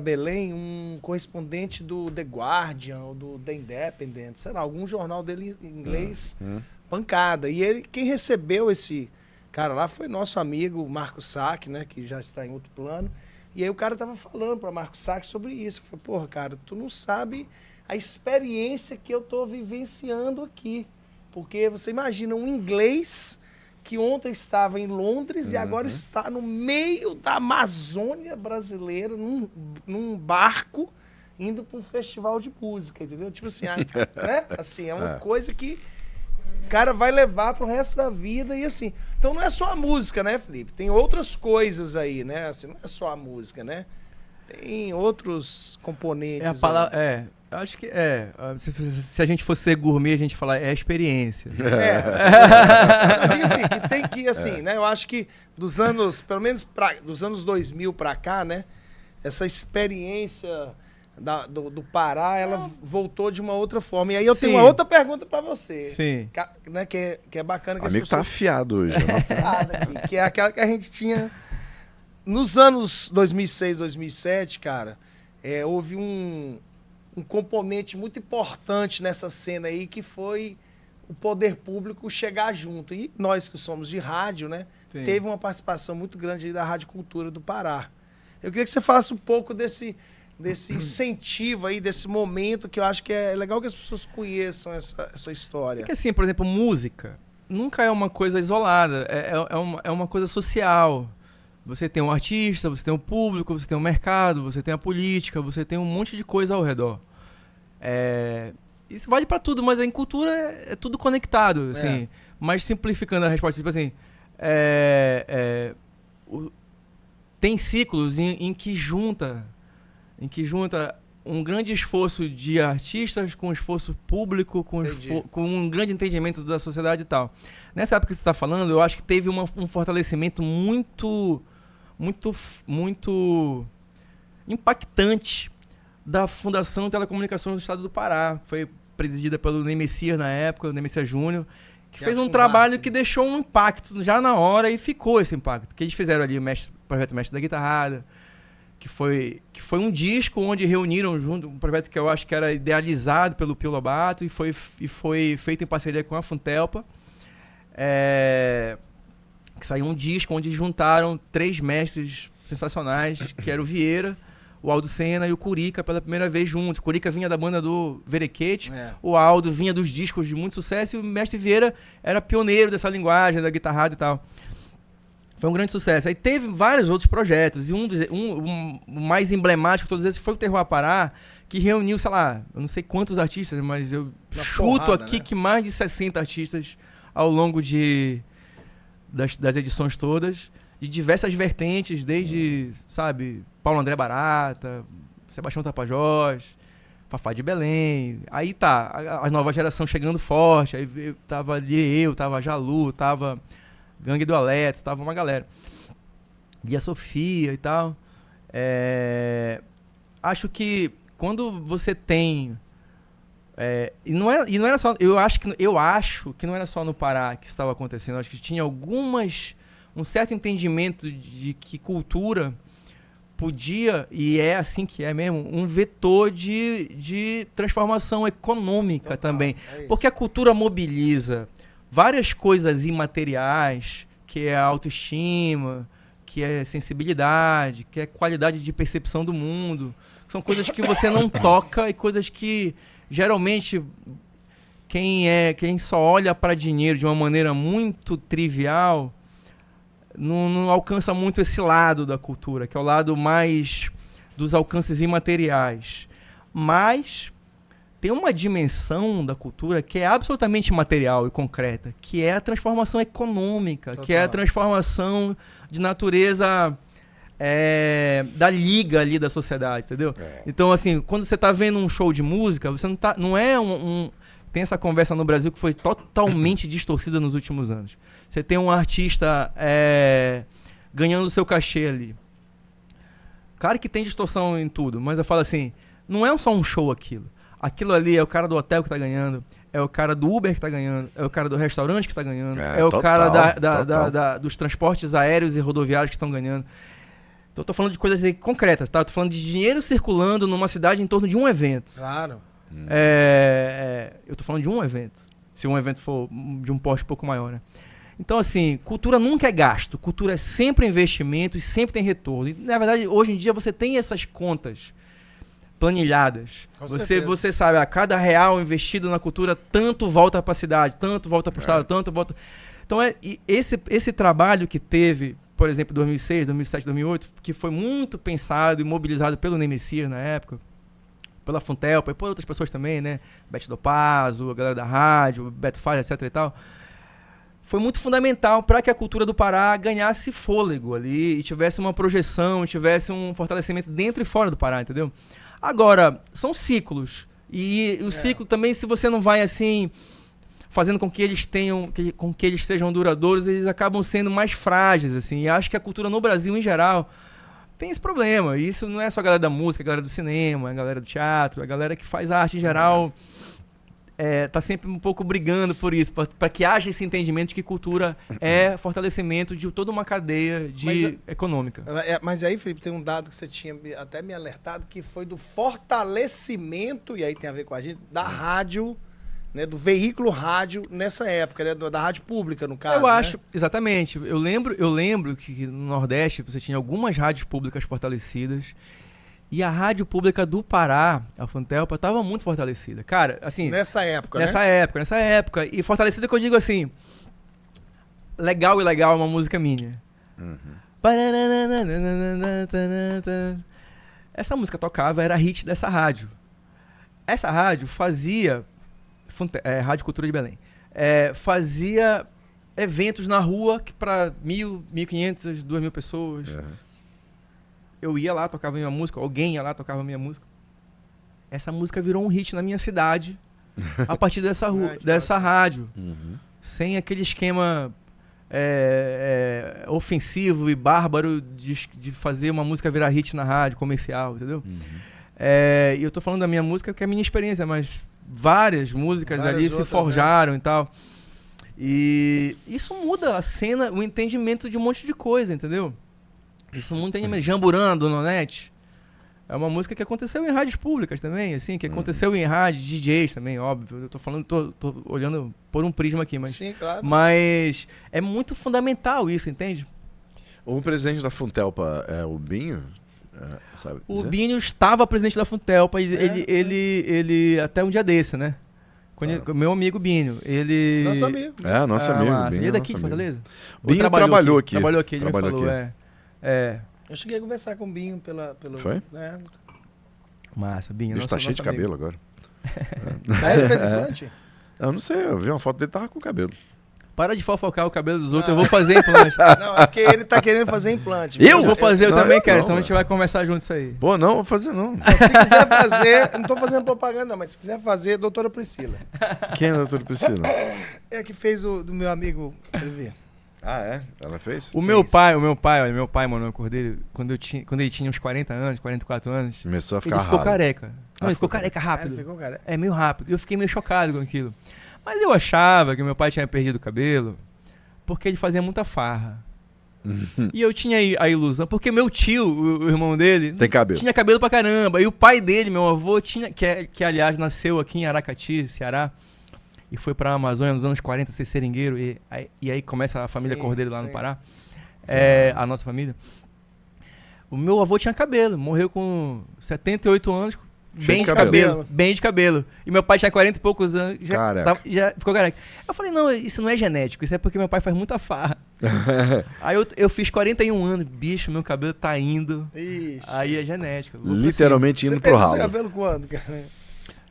Belém um correspondente do The Guardian ou do The Independent, sei lá, algum jornal dele em inglês, pancada. E quem recebeu esse cara lá foi nosso amigo Marco Sack, né, que já está em outro plano. E aí o cara tava falando para Marco Sack sobre isso. Eu falei, porra, cara, tu não sabe a experiência que eu tô vivenciando aqui. Porque você imagina um inglês que ontem estava em Londres e agora está no meio da Amazônia brasileira, num barco, indo para um festival de música, entendeu? Tipo assim, né? Assim, é uma coisa que o cara vai levar pro resto da vida e assim. Então não é só a música, né, Felipe? Tem outras coisas aí, né? Assim, não é só a música, né? Tem outros componentes. Eu acho que se a gente fosse ser gourmet, a gente falar é a experiência. Eu digo assim, que tem que, assim, né? Eu acho que dos anos, pelo menos dos anos 2000 pra cá, né? Essa experiência do Pará, ela voltou de uma outra forma. E aí eu tenho uma outra pergunta pra você. Sim. Né, que é bacana. Que o amigo tá afiado hoje. Aqui, que é aquela que a gente tinha... Nos anos 2006, 2007, cara, houve um componente muito importante nessa cena aí, que foi o poder público chegar junto. E nós que somos de rádio, né, teve uma participação muito grande aí da Rádio Cultura do Pará. Eu queria que você falasse um pouco desse incentivo aí, desse momento, que eu acho que é legal que as pessoas conheçam essa história. Porque assim, por exemplo, música nunca é uma coisa isolada, é uma coisa social. Você tem um artista, você tem um público, você tem um mercado, você tem a política, você tem um monte de coisa ao redor. Isso vale para tudo, mas em cultura é tudo conectado, assim. Mas simplificando a resposta, tipo assim, tem ciclos em que junta um grande esforço de artistas com esforço público, com um grande entendimento da sociedade e tal. Nessa época que você está falando, eu acho que teve um fortalecimento muito impactante da Fundação de Telecomunicações do Estado do Pará. Foi presidida pelo Ney Messias na época, o Ney Messias Júnior, que fez um trabalho que deixou um impacto já na hora e ficou esse impacto. Que eles fizeram ali o projeto Mestre da Guitarrada, que foi um disco onde reuniram junto, um projeto que eu acho que era idealizado pelo Pio Lobato e foi feito em parceria com a Funtelpa. Que saiu um disco onde juntaram 3 mestres sensacionais, que era o Vieira, o Aldo Senna e o Curica pela primeira vez juntos. O Curica vinha da banda do Verequete, o Aldo vinha dos discos de muito sucesso e o mestre Vieira era pioneiro dessa linguagem, da guitarrada e tal. Foi um grande sucesso. Aí teve vários outros projetos e o mais emblemático de todos esses foi o Terroir Pará, que reuniu, sei lá, eu não sei quantos artistas, mas eu chuto aqui, né, que mais de 60 artistas ao longo das edições todas, de diversas vertentes, desde, sabe, Paulo André Barata, Sebastião Tapajós, Fafá de Belém. Aí tá, a nova geração chegando forte, aí tava ali tava a Jalu, tava Gangue do Aleto, tava uma galera. E a Sofia e tal. Acho que quando você tem... E não era só... Eu acho que não era só no Pará que isso estava acontecendo. Eu acho que tinha um certo entendimento de que cultura podia, e é assim que é mesmo, um vetor de transformação econômica também. Porque a cultura mobiliza várias coisas imateriais, que é a autoestima, que é sensibilidade, que é qualidade de percepção do mundo. São coisas que você não toca e coisas que, geralmente, quem só olha para dinheiro de uma maneira muito trivial não alcança muito esse lado da cultura, que é o lado mais dos alcances imateriais. Mas tem uma dimensão da cultura que é absolutamente material e concreta, que é a transformação econômica, que é a transformação de natureza da liga ali da sociedade, entendeu? Então, assim, quando você tá vendo um show de música, você não é tem essa conversa no Brasil que foi totalmente distorcida nos últimos anos. Você tem um artista ganhando o seu cachê ali. Claro que tem distorção em tudo, mas eu falo assim, não é só um show aquilo. Aquilo ali é o cara do hotel que tá ganhando, é o cara do Uber que tá ganhando, é o cara do restaurante que tá ganhando, é o cara dos transportes aéreos e rodoviários que estão ganhando. Então eu tô falando de coisas concretas, tá? Eu tô falando de dinheiro circulando numa cidade em torno de um evento. Claro. Eu tô falando de um evento. Se um evento for de um porte um pouco maior, né? Então, assim, cultura nunca é gasto. Cultura é sempre investimento e sempre tem retorno. E, na verdade, hoje em dia você tem essas contas planilhadas. Você sabe, a cada real investido na cultura, tanto volta para a cidade, tanto volta para o estado, tanto volta... Então, esse trabalho que teve, por exemplo, 2006, 2007, 2008, que foi muito pensado e mobilizado pelo Ney Messias na época, pela Funtelpa e por outras pessoas também, né? Bete Dopazzo, a galera da rádio, Beto Faz, etc e tal. Foi muito fundamental para que a cultura do Pará ganhasse fôlego ali e tivesse uma projeção, tivesse um fortalecimento dentro e fora do Pará, entendeu? Agora, são ciclos. E o ciclo também, se você não vai assim, fazendo com que eles com que eles sejam duradouros, eles acabam sendo mais frágeis, assim. E acho que a cultura no Brasil, em geral, tem esse problema. E isso não é só a galera da música, a galera do cinema, a galera do teatro, a galera que faz arte em geral... tá sempre um pouco brigando por isso, para que haja esse entendimento de que cultura é fortalecimento de toda uma cadeia econômica. Mas aí, Felipe, tem um dado que você tinha até me alertado, que foi do fortalecimento, e aí tem a ver com a gente, da rádio, né, do veículo rádio nessa época, né, da rádio pública, no caso. Eu acho, exatamente. Eu lembro que no Nordeste você tinha algumas rádios públicas fortalecidas. E a rádio pública do Pará, a Funtelpa, estava muito fortalecida. Cara, assim... Nessa época. E fortalecida que eu digo assim... Legal e Legal é uma música minha. Essa música tocava, era hit dessa rádio. Essa rádio fazia... Rádio Cultura de Belém. Fazia eventos na rua para 1.000, 1.500, 2.000 pessoas... Eu ia lá, tocava minha música, alguém ia lá, tocava minha música. Essa música virou um hit na minha cidade a partir dessa rádio. Sem aquele esquema ofensivo e bárbaro de fazer uma música virar hit na rádio, comercial, entendeu? E eu tô falando da minha música que é a minha experiência, mas várias músicas ali se forjaram e tal. E isso muda a cena, o entendimento de um monte de coisa, entendeu? Isso muito entendimento. Jamburã, do Nonete. É uma música que aconteceu em rádios públicas também, assim, que aconteceu em rádios, DJs também, óbvio. Eu tô falando, tô olhando por um prisma aqui, mas... Sim, claro. Mas é muito fundamental isso, entende? O presidente da Funtelpa é o Binho? Sabe dizer? O Binho estava presidente da Funtelpa e ele até um dia desse, né? Meu amigo Binho, ele... Nosso amigo. Nosso amigo. Binho, ele é daqui de Fortaleza? Binho trabalhou aqui. Trabalhou aqui, ele me falou, Eu cheguei a conversar com o Binho pelo... Foi? Massa, Binho. Ele tá cheio de cabelo agora. Ele fez implante? Eu não sei, eu vi uma foto dele, tava com cabelo. Para de fofocar o cabelo dos outros, eu vou fazer implante. Não, é porque ele tá querendo fazer implante. Eu vou fazer, eu também quero, então a gente vai conversar junto isso aí. Pô, não, vou fazer não. Se quiser fazer, não tô fazendo propaganda, mas se quiser fazer, doutora Priscila. Quem é a doutora Priscila? É que fez do meu amigo Olivier. Ela fez? O meu pai, Manuel Cordeiro, quando ele tinha uns 40 anos, 44 anos, começou a ficar ele ficou careca. Não, ele ficou careca rápido. Ele ficou careca. É meio rápido. E eu fiquei meio chocado com aquilo. Mas eu achava que meu pai tinha perdido o cabelo porque ele fazia muita farra. E eu tinha a ilusão, porque meu tio, o irmão dele, tem cabelo. Tinha cabelo pra caramba. E o pai dele, meu avô, que aliás nasceu aqui em Aracati, Ceará, e foi pra Amazônia nos anos 40 ser seringueiro. E aí começa a família Cordeiro lá no Pará. A nossa família. O meu avô tinha cabelo, morreu com 78 anos, bem de cabelo. E meu pai tinha 40 e poucos anos, já ficou careca. Eu falei, não, isso não é genético, isso é porque meu pai faz muita farra. Aí eu fiz 41 anos, bicho, meu cabelo tá indo. Ixi. Aí é genético. Literalmente assim. Indo pro ralo. Você perdeu seu cabelo quando, cara?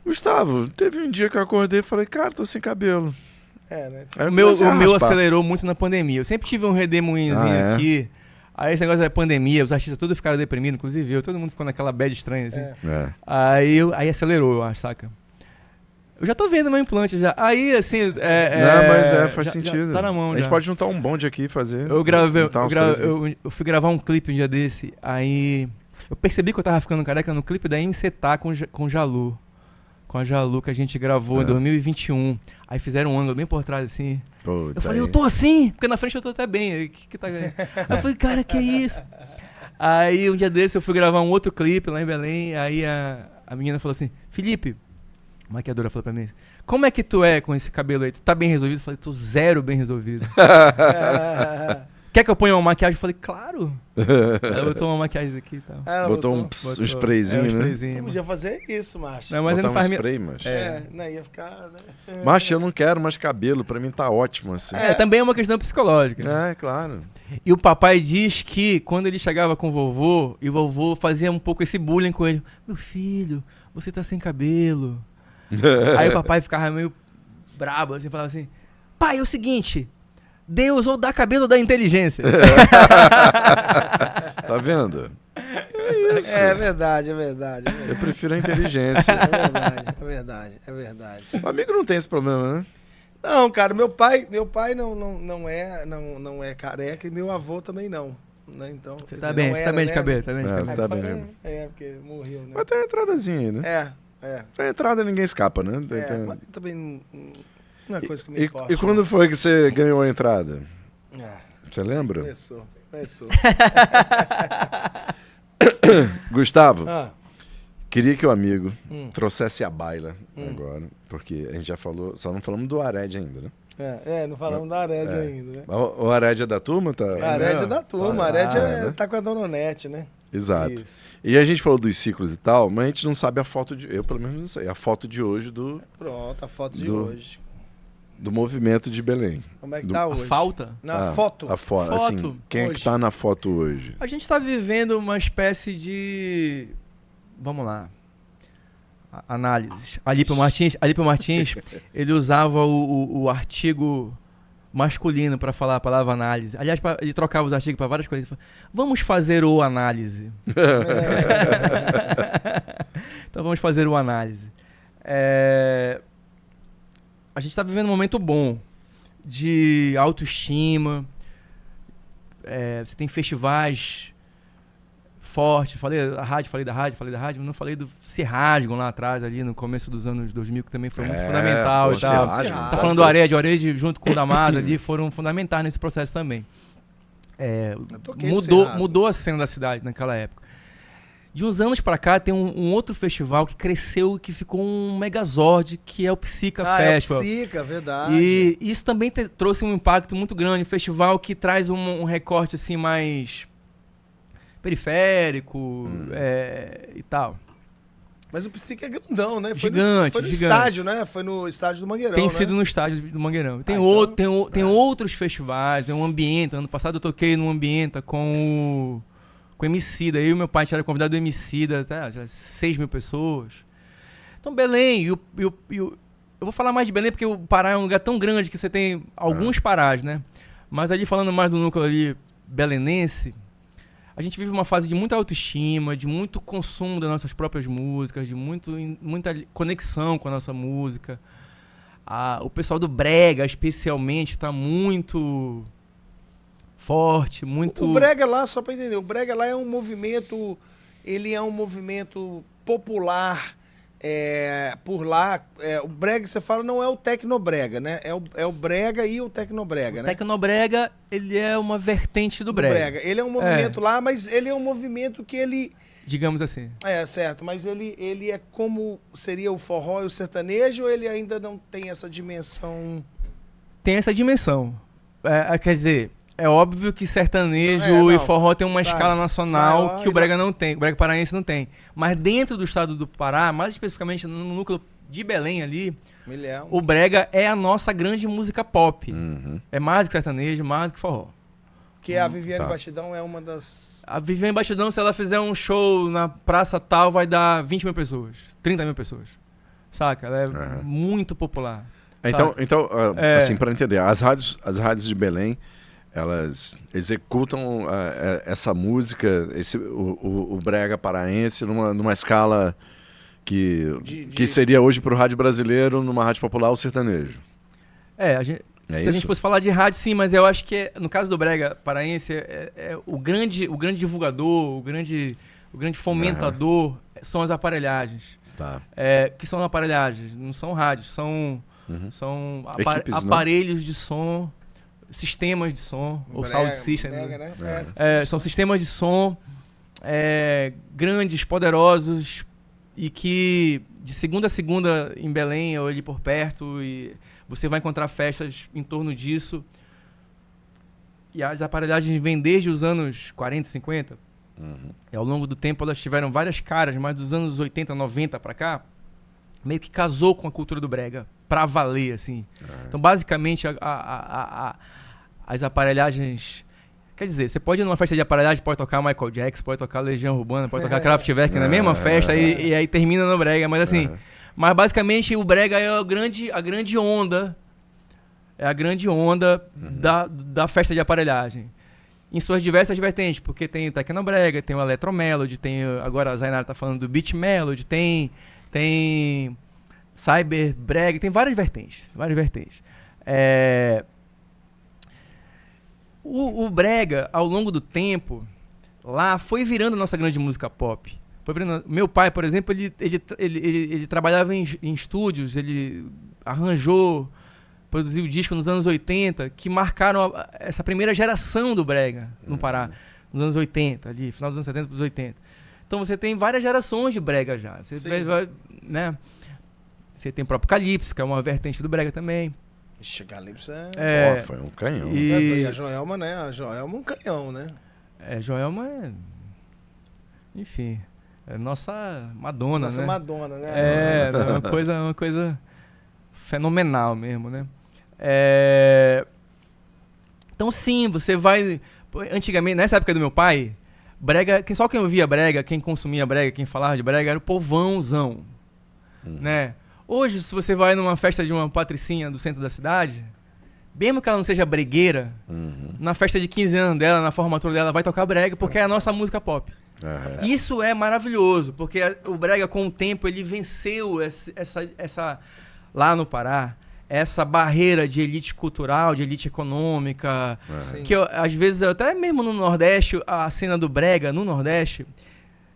Gustavo, teve um dia que eu acordei e falei, cara, tô sem cabelo. Né? Aí O meu raspar. acelerou muito na pandemia. Eu sempre tive um redemoinhozinho aqui. Aí esse negócio da pandemia, os artistas todos ficaram deprimidos, inclusive eu. Todo mundo ficou naquela bad estranha, assim. Aí acelerou, eu acho, saca? Eu já tô vendo meu implante já. Aí, assim... Não, mas faz sentido. Já tá na mão, a gente pode juntar um bonde aqui e fazer. Eu fui gravar um clipe um dia desse, aí... Eu percebi que eu tava ficando careca no clipe da MC Tá com Jalu. Com a Jalu, que a gente gravou em 2021. Aí fizeram um ângulo bem por trás, assim. Putz, eu falei, eu tô assim, porque na frente eu tô até bem. Aí, que tá... Aí eu falei, cara, que isso? Aí um dia desse eu fui gravar um outro clipe lá em Belém. Aí a menina falou assim, Felipe, a maquiadora falou pra mim, como é que tu é com esse cabelo aí? Tu tá bem resolvido? Eu falei, tô zero bem resolvido. Quer que eu ponha uma maquiagem? Eu falei, claro. Ela botou uma maquiagem aqui e tal. Botou um sprayzinho, né? Você podia fazer isso, macho. Não, mas botar não faz spray, macho. Não ia ficar... Né? Macho, eu não quero mais cabelo. Pra mim tá ótimo, assim. Também é uma questão psicológica. É, claro. E o papai diz que quando ele chegava com o vovô, e o vovô fazia um pouco esse bullying com ele. Meu filho, você tá sem cabelo. Aí o papai ficava meio brabo, assim, falava assim, pai, é o seguinte... Deus ou dá cabelo ou dá inteligência. Tá vendo? É verdade. Eu prefiro a inteligência. É verdade. O amigo não tem esse problema, né? Não, cara, meu pai não é careca e meu avô também não. Né? Então, você tá bem, você tá bem de cabelo, tá bem de cabelo. Tá bem. Porque morreu, né? Mas tem uma entradazinha aí, né? Tem a entrada ninguém escapa, né? Mas também... Não é coisa que me importa. E quando foi que você ganhou a entrada? Você lembra? Começou. Gustavo, queria que o amigo trouxesse a baila agora, porque a gente já falou, só não falamos do Ared ainda, né? Não falamos da Ared ainda, né? O Ared é da turma? Tá? A Ared é da turma, a Ared tá com a Dona Onete, né? Exato. Isso. E a gente falou dos ciclos e tal, mas a gente não sabe a foto de... Eu, pelo menos, não sei. A foto de hoje do... Pronto, a foto de hoje. Do movimento de Belém. Como é que tá hoje? A falta? Na foto. A foto. Assim, quem hoje. é que tá na foto hoje? A gente tá vivendo uma espécie de... Vamos lá. Análises. Alípio Martins, ele usava o artigo masculino para falar a palavra análise. Aliás, ele trocava os artigos para várias coisas. Ele falava, vamos fazer o análise. Então vamos fazer o análise. A gente está vivendo um momento bom de autoestima. Você tem festivais fortes. Falei da rádio, mas não falei do Cirrasgon lá atrás, ali no começo dos anos 2000, que também foi muito fundamental. E tal. Tá falando do Ared. O Ared junto com o Damaso ali foram fundamentais nesse processo também. Mudou a cena da cidade naquela época. De uns anos pra cá tem um outro festival que cresceu e que ficou um megazord, que é o Psica Festival. É o Psica, verdade. E isso também trouxe um impacto muito grande. Um festival que traz um recorte assim mais periférico e tal. Mas o Psica é grandão, né? Gigante, foi no gigante. Estádio, né? Foi no estádio do Mangueirão, Tem né? sido no estádio do Mangueirão. Tem outros festivais, tem um Ambienta. Ano passado eu toquei no Ambienta com o Emicida. Eu e meu pai era convidado do Emicida, até 6 mil pessoas. Então Belém, eu vou falar mais de Belém porque o Pará é um lugar tão grande que você tem alguns Parás, né? Mas ali falando mais do núcleo ali belenense, a gente vive uma fase de muita autoestima, de muito consumo das nossas próprias músicas, de muita conexão com a nossa música. O pessoal do Brega, especialmente, está muito forte, muito... O Brega lá, só para entender, o Brega lá é um movimento, ele é um movimento popular, por lá, o Brega, você fala, não é o Tecnobrega, né? É o Brega e o Tecnobrega, né? O Tecnobrega, ele é uma vertente do Brega. Ele é um movimento lá, mas ele é um movimento que ele... Digamos assim. Certo, mas ele é como seria o forró e o sertanejo, ou ele ainda não tem essa dimensão? Tem essa dimensão. Quer dizer... É óbvio que sertanejo e forró tem uma escala nacional maior, que o Brega não tem, o Brega paraense não tem. Mas dentro do estado do Pará, mais especificamente no núcleo de Belém ali, o Brega é a nossa grande música pop. Uhum. É mais do que sertanejo, mais do que forró. Que a Viviane Batidão é uma das... A Viviane Batidão, se ela fizer um show na praça tal, vai dar 20 mil pessoas, 30 mil pessoas. saca? Ela é muito popular. Então assim, para entender, as rádios de Belém, elas executam essa música, o brega paraense numa escala que seria hoje para o rádio brasileiro, numa rádio popular, o sertanejo. Se a gente fosse falar de rádio, sim, mas eu acho que no caso do brega paraense, o grande divulgador, o grande fomentador são as aparelhagens. Tá. Que são aparelhagens, não são rádios, são Equipes, aparelhos de som, sistemas de som, ou sound system. Né? São sistemas de som grandes, poderosos, e que de segunda a segunda em Belém, ou ali por perto, e você vai encontrar festas em torno disso. E as aparelhagens vêm desde os anos 40, 50. E ao longo do tempo elas tiveram várias caras, mas dos anos 80, 90 para cá, meio que casou com a cultura do brega, pra valer, assim. Então, basicamente, as aparelhagens... Quer dizer, você pode ir numa festa de aparelhagem, pode tocar Michael Jackson, pode tocar Legião Urbana, pode tocar Kraftwerk na mesma festa, e aí termina no brega. Mas assim, mas basicamente o brega é a grande onda, da festa de aparelhagem. Em suas diversas vertentes, porque tem o Tecnobrega, tem o Electromelody, tem, agora a Zainara tá falando do Beat Melody, tem Cyber Brega, tem várias vertentes. O brega, ao longo do tempo, lá foi virando a nossa grande música pop. Meu pai, por exemplo, ele trabalhava em estúdios, ele arranjou, produziu discos nos anos 80 que marcaram essa primeira geração do brega no Pará, nos anos 80, ali, final dos anos 70 para os 80. Então você tem várias gerações de brega já. Né? Você tem o próprio Calypso, que é uma vertente do brega também. Ixi, Calypso foi um canhão. E a Joelma, né? A Joelma é um canhão, né? Joelma enfim, é nossa Madonna, nossa né? Madonna, né? Uma coisa fenomenal mesmo, né? Então sim, você vai... Antigamente, nessa época do meu pai, brega, só quem ouvia brega, quem consumia brega, quem falava de brega, era o povãozão, né? Hoje, se você vai numa festa de uma patricinha do centro da cidade, mesmo que ela não seja bregueira, na festa de 15 anos dela, na formatura dela, vai tocar brega, porque é a nossa música pop. Isso é maravilhoso, porque o brega, com o tempo, ele venceu essa lá no Pará, essa barreira de elite cultural, de elite econômica, que às vezes, até mesmo no Nordeste, a cena do brega, no Nordeste,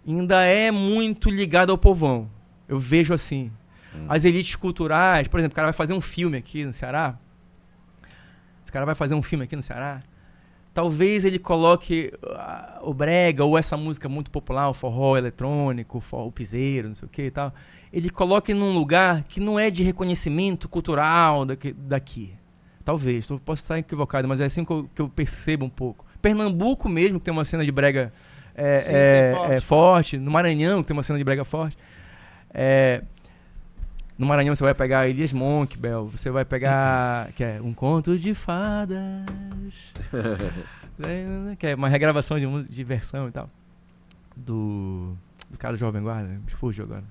ainda é muito ligada ao povão. Eu vejo assim. As elites culturais, por exemplo, o cara vai fazer um filme aqui no Ceará. Talvez ele coloque o brega ou essa música muito popular, o forró eletrônico, o piseiro, não sei o que e tal. Ele coloque num lugar que não é de reconhecimento cultural daqui. Talvez, posso estar equivocado, mas é assim que eu percebo um pouco. Pernambuco mesmo, que tem uma cena de brega forte. No Maranhão, que tem uma cena de brega forte. No Maranhão você vai pegar Elias Monkbel, você vai pegar que é Um Conto de Fadas, que é uma regravação de versão e tal, do cara do Jovem Guarda, me fugiu agora.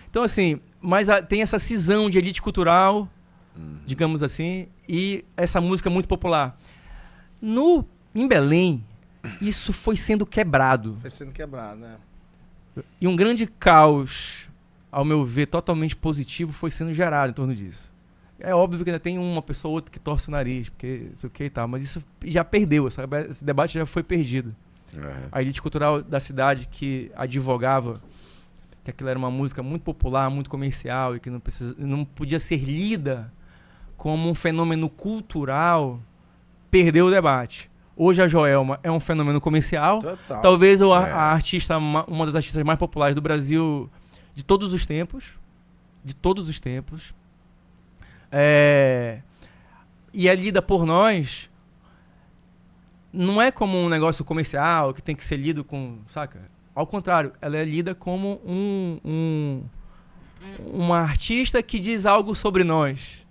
Então assim, mas tem essa cisão de elite cultural, digamos assim, e essa música muito popular. Em Belém, isso foi sendo quebrado. Né? E um grande caos, ao meu ver, totalmente positivo, foi sendo gerado em torno disso. É óbvio que ainda tem uma pessoa ou outra que torce o nariz, porque isso aqui e tal, mas isso já perdeu, esse debate já foi perdido. A elite cultural da cidade que advogava que aquilo era uma música muito popular, muito comercial e que não podia ser lida como um fenômeno cultural, perdeu o debate. Hoje a Joelma é um fenômeno comercial. Total. Talvez a artista, uma das artistas mais populares do Brasil de todos os tempos. E é lida por nós, não é como um negócio comercial que tem que ser lido com, saca? Ao contrário, ela é lida como uma artista que diz algo sobre nós.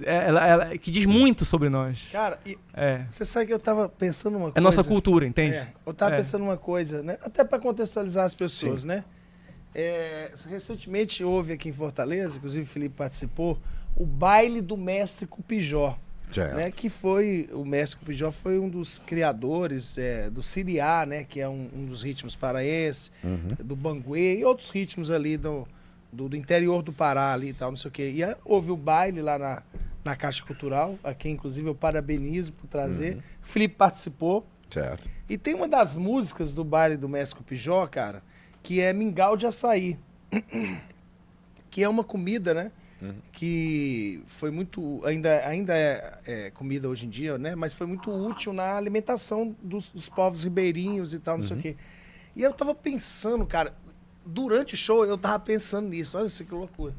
Ela que diz muito sobre nós. Cara, você sabe que eu tava pensando uma coisa. É nossa cultura, entende? Eu tava pensando uma coisa, né? Até para contextualizar as pessoas, né? Recentemente houve aqui em Fortaleza, inclusive o Felipe participou, o baile do Mestre Cupijó. Né, que foi, o Mestre Cupijó foi um dos criadores do Siriá, né, que é um dos ritmos paraenses, do Banguê e outros ritmos ali do interior do Pará ali e tal, não sei o quê. E houve o baile lá na Caixa Cultural, a quem inclusive eu parabenizo por trazer. O Felipe participou. Certo. E tem uma das músicas do baile do Mestre Cupijó, cara, que é Mingau de Açaí. Que é uma comida, né? Que foi muito, ainda é comida hoje em dia, né? Mas foi muito útil na alimentação dos povos ribeirinhos e tal, não sei o quê. E eu tava pensando, cara, durante o show eu tava pensando nisso, olha que loucura.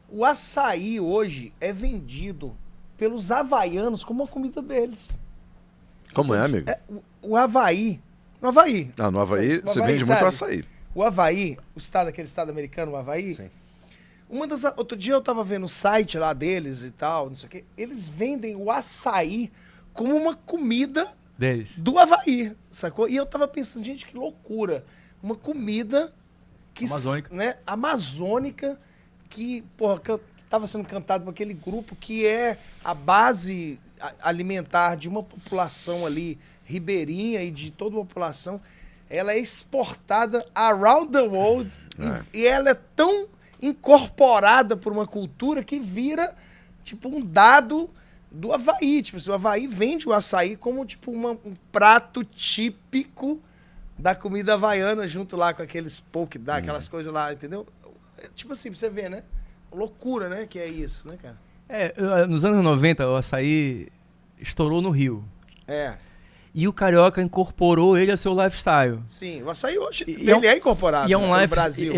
O açaí hoje é vendido pelos havaianos como uma comida deles. Como é, amigo? O Havaí. No Havaí. Ah, no Havaí você vende muito açaí. O Havaí, aquele estado americano, o Havaí. Sim. Outro dia eu tava vendo o site lá deles e tal, não sei o quê. Eles vendem o açaí como uma comida do Havaí, sacou? E eu tava pensando, gente, que loucura. Uma comida amazônica, que, porra, tava sendo cantado por aquele grupo que é a base alimentar de uma população ali ribeirinha e de toda a população. Ela é exportada around the world e ela é tão incorporada por uma cultura que vira tipo um dado do Havaí. Tipo, o Havaí vende o açaí como tipo um prato típico da comida havaiana, junto lá com aqueles poke, aquelas coisas lá, entendeu? Tipo assim, pra você ver, né? Loucura, né? Que é isso, né, cara? Nos anos 90, o açaí estourou no Rio. E o carioca incorporou ele ao seu lifestyle. Sim, o açaí hoje ele é incorporado no Brasil.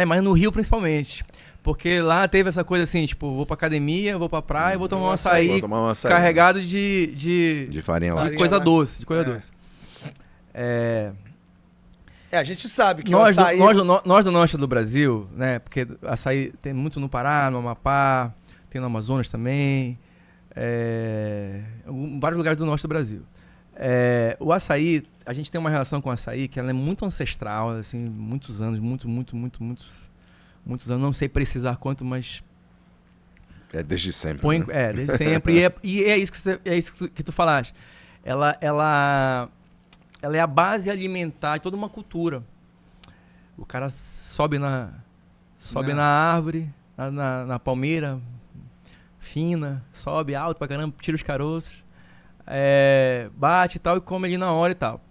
Mas no Rio principalmente. Porque lá teve essa coisa assim, tipo, vou pra academia, vou pra praia, vou tomar um açaí carregado de farinha lá. De coisa doce. A gente sabe que nós, o açaí... Nós do norte do Brasil, né? Porque açaí tem muito no Pará, no Amapá, tem no Amazonas também. Vários lugares do norte do Brasil. O açaí, a gente tem uma relação com o açaí que ela é muito ancestral, assim, muitos anos, muitos anos, não sei precisar quanto, mas... É desde sempre. Desde sempre. E é isso que tu falaste. Ela é a base alimentar de toda uma cultura. O cara sobe na árvore, na palmeira fina, sobe alto pra caramba, tira os caroços, bate e tal, e come ali na hora e tal.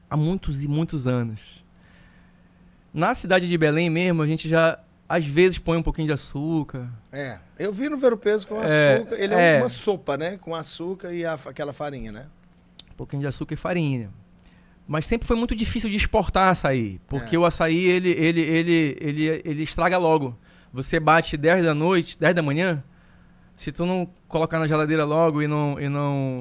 Há muitos e muitos anos. Na cidade de Belém mesmo, a gente já, às vezes, põe um pouquinho de açúcar. Eu vi no Ver o Peso com açúcar. Ele é uma sopa, né? Com açúcar e aquela farinha, né? Um pouquinho de açúcar e farinha. Mas sempre foi muito difícil de exportar açaí, porque o açaí, ele estraga logo. Você bate 10 da manhã, se tu não colocar na geladeira logo e não...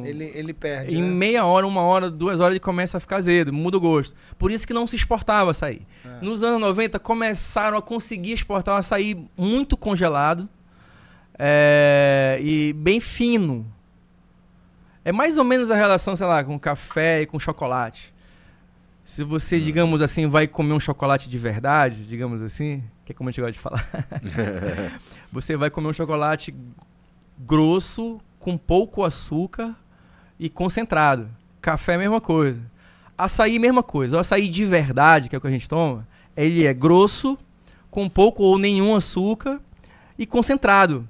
Ele perde, em meia hora, 1 hora, 2 horas ele começa a ficar azedo, muda o gosto. Por isso que não se exportava açaí. Nos anos 90 começaram a conseguir exportar um açaí muito congelado e bem fino. É mais ou menos a relação, sei lá, com café e com chocolate. Se você, digamos assim, vai comer um chocolate de verdade, digamos assim, que é como a gente gosta de falar, você vai comer um chocolate grosso, com pouco açúcar e concentrado. Café é a mesma coisa. Açaí, mesma coisa. O açaí de verdade, que é o que a gente toma, ele é grosso, com pouco ou nenhum açúcar e concentrado.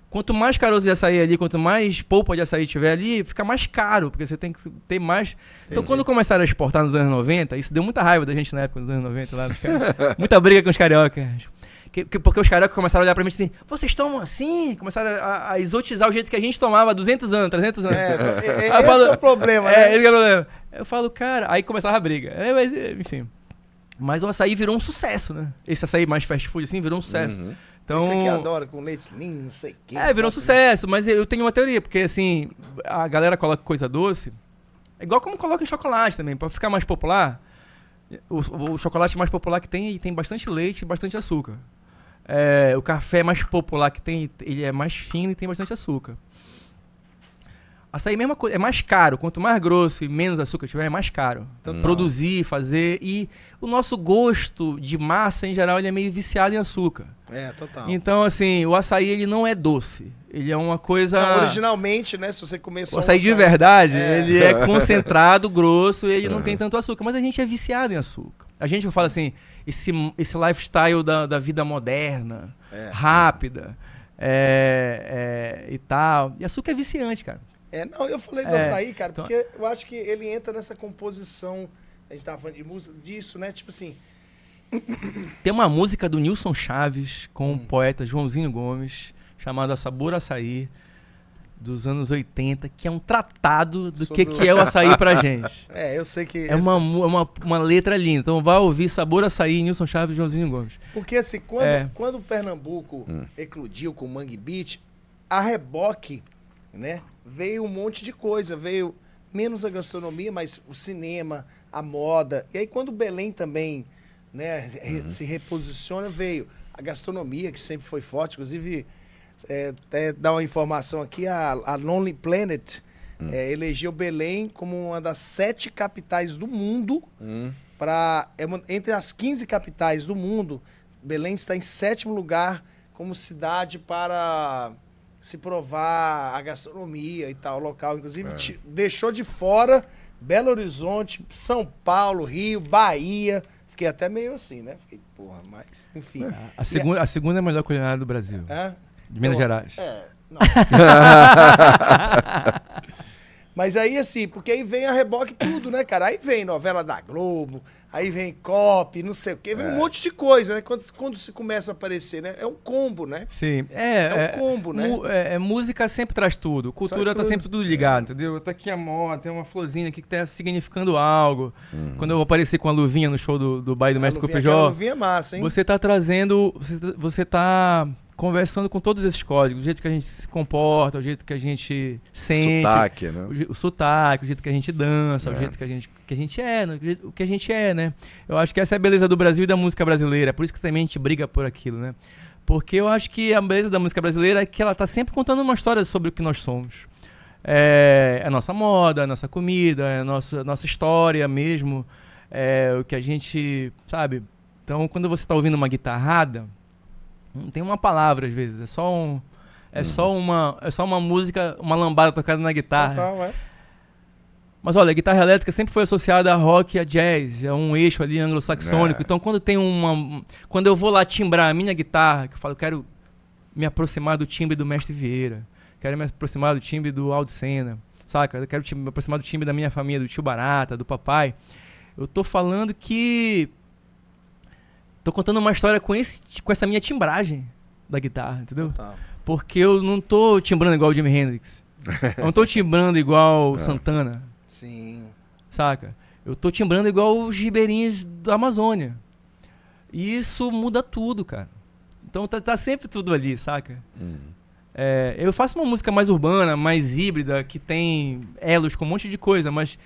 Quanto mais caroço de açaí ali, quanto mais polpa de açaí tiver ali, fica mais caro, porque você tem que ter mais... Entendi. Então, quando começaram a exportar nos anos 90, isso deu muita raiva da gente na época, nos anos 90, lá, muita briga com os cariocas. Porque os cariocas começaram a olhar pra mim assim, vocês tomam assim? Começaram a exotizar o jeito que a gente tomava há 200 anos, 300 anos. Esse é o problema, né? Esse é o problema. Eu falo, cara... Aí começava a briga. Mas, enfim. Mas o açaí virou um sucesso, né? Esse açaí mais fast food, assim, virou um sucesso. Então, esse aqui adora, com leite ninho, não sei o que. Virou um sucesso, mas eu tenho uma teoria, porque assim, a galera coloca coisa doce, é igual como coloca em chocolate também, pra ficar mais popular. O chocolate mais popular que tem bastante leite e bastante açúcar. O café mais popular que tem, ele é mais fino e tem bastante açúcar. Açaí, mesma coisa, é mais caro. Quanto mais grosso e menos açúcar tiver, é mais caro. Produzir, fazer. E o nosso gosto de massa, em geral, ele é meio viciado em açúcar. Total. Então, assim, o açaí, ele não é doce. Ele é uma coisa... Não, originalmente, né, se você comer só o açaí de verdade, ele é concentrado, grosso, e ele não tem tanto açúcar. Mas a gente é viciado em açúcar. A gente fala assim, esse lifestyle da vida moderna, rápida, e tal. E açúcar é viciante, cara. Não, eu falei do açaí, cara, porque eu acho que ele entra nessa composição, a gente tava falando de música, disso, né, tipo assim... Tem uma música do Nilson Chaves com o poeta Joãozinho Gomes, chamada Sabor Açaí, dos anos 80, que é um tratado do que é o açaí pra gente. Eu sei que... É uma letra linda. Então vai ouvir Sabor Açaí, Nilson Chaves e Joãozinho Gomes. Porque assim, quando Pernambuco eclodiu com o Mangue Beach, a reboque, né, veio um monte de coisa. Veio menos a gastronomia, mas o cinema, a moda. E aí quando Belém também, né, se reposiciona, veio a gastronomia, que sempre foi forte. Inclusive, até dar uma informação aqui, a Lonely Planet elegeu Belém como uma das 7 capitais do mundo. Entre as 15 capitais do mundo, Belém está em 7º lugar como cidade para se provar a gastronomia e tal, local. Inclusive, deixou de fora Belo Horizonte, São Paulo, Rio, Bahia. Fiquei até meio assim, né? Fiquei, porra, mas enfim. A segunda é a melhor culinária do Brasil. De Minas Gerais. Não. Mas aí, assim, porque aí vem a reboque tudo, né, cara? Aí vem novela da Globo, aí vem COP, não sei o quê, vem um monte de coisa, né? Quando se começa a aparecer, né? É um combo, né? Sim. É um combo, né? Música sempre traz tudo. Cultura tá sempre tudo ligado, entendeu? Tá aqui a moda, tem uma florzinha aqui que tá significando algo. Quando eu vou aparecer com a luvinha no show do Baile do Mestre Copejó, a luvinha é massa, hein? você tá trazendo... Você tá conversando com todos esses códigos, o jeito que a gente se comporta, o jeito que a gente sente, sotaque, né? o sotaque, o jeito que a gente dança, o jeito que a gente é, né? O que a gente é, né? Eu acho que essa é a beleza do Brasil e da música brasileira, por isso que também a gente briga por aquilo, né? Porque eu acho que a beleza da música brasileira é que ela tá sempre contando uma história sobre o que nós somos. É a nossa moda, a nossa comida, a nossa história mesmo, o que a gente, sabe? Então, quando você tá ouvindo uma guitarrada, não tem uma palavra às vezes, é só uma música, uma lambada tocada na guitarra. Mas olha, a guitarra elétrica sempre foi associada a rock e a jazz, é um eixo ali anglo-saxônico. Então quando eu vou lá timbrar a minha guitarra, que eu falo, eu quero me aproximar do timbre do Mestre Vieira, quero me aproximar do timbre do Aldo Senna, saca? Eu quero me aproximar do timbre da minha família, do tio Barata, do papai. Eu tô falando que tô contando uma história com essa minha timbragem da guitarra, entendeu? Total. Porque eu não tô timbrando igual o Jimi Hendrix. Eu não tô timbrando igual o Santana. Sim. Saca? Eu tô timbrando igual os ribeirinhos da Amazônia. E isso muda tudo, cara. Então tá sempre tudo ali, saca? Eu faço uma música mais urbana, mais híbrida, que tem elos com um monte de coisa, mas...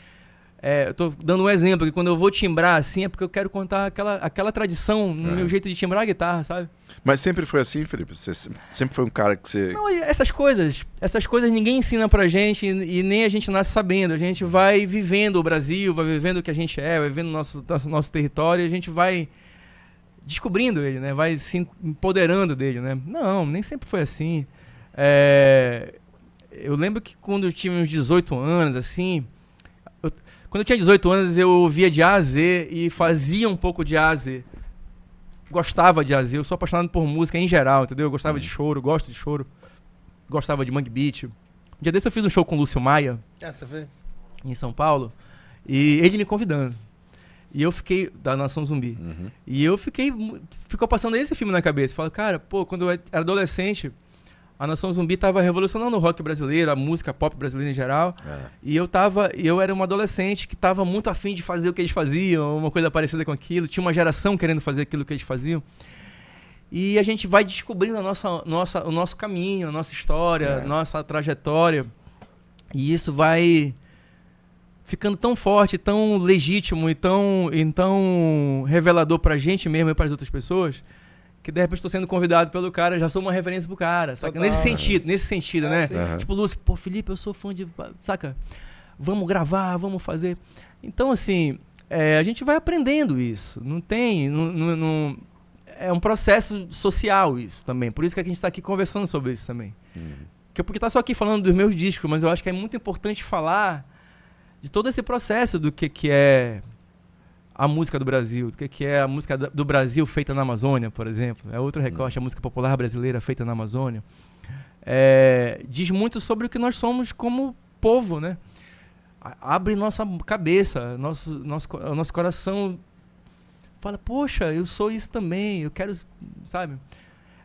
eu tô dando um exemplo, que quando eu vou timbrar assim é porque eu quero contar aquela tradição no meu jeito de timbrar a guitarra, sabe? Mas sempre foi assim, Felipe? Você sempre foi um cara que você... Não, essas coisas ninguém ensina pra gente e nem a gente nasce sabendo. A gente vai vivendo o Brasil, vai vivendo o que a gente vai vivendo o nosso território e a gente vai descobrindo ele, né? Vai se empoderando dele, né? Não, nem sempre foi assim. Eu lembro que quando eu tive uns 18 anos, assim... Quando eu tinha 18 anos, eu ouvia de A a Z e fazia um pouco de A a Z. Gostava de A a Z, eu sou apaixonado por música em geral, entendeu? Eu gostava de choro, gosto de choro. Gostava de Mangue Beach. Um dia desse eu fiz um show com o Lúcio Maia. Você fez? Em São Paulo. E ele me convidando. E eu fiquei... Da Nação Zumbi. E eu ficou passando esse filme na cabeça. Falei, cara, quando eu era adolescente... A Nação Zumbi estava revolucionando o rock brasileiro, a música pop brasileira em geral. E eu era um adolescente que estava muito afim de fazer o que eles faziam, uma coisa parecida com aquilo. Tinha uma geração querendo fazer aquilo que eles faziam. E a gente vai descobrindo o nosso caminho, a nossa história, nossa trajetória. E isso vai ficando tão forte, tão legítimo e tão revelador para a gente mesmo e para as outras pessoas, que de repente estou sendo convidado pelo cara, já sou uma referência pro cara, saca? Nesse sentido, né? Tipo, Lúcio, pô, Felipe, eu sou fã de... Saca? Vamos gravar, vamos fazer. Então, assim, a gente vai aprendendo isso. Não tem... é um processo social isso também. Por isso que a gente está aqui conversando sobre isso também. Porque tá só aqui falando dos meus discos, mas eu acho que é muito importante falar de todo esse processo do que é a música do Brasil, do que é a música do Brasil feita na Amazônia, por exemplo. É outro recorte, a música popular brasileira feita na Amazônia. Diz muito sobre o que nós somos como povo, né? Abre nossa cabeça, nosso coração. Fala, poxa, eu sou isso também, eu quero, sabe?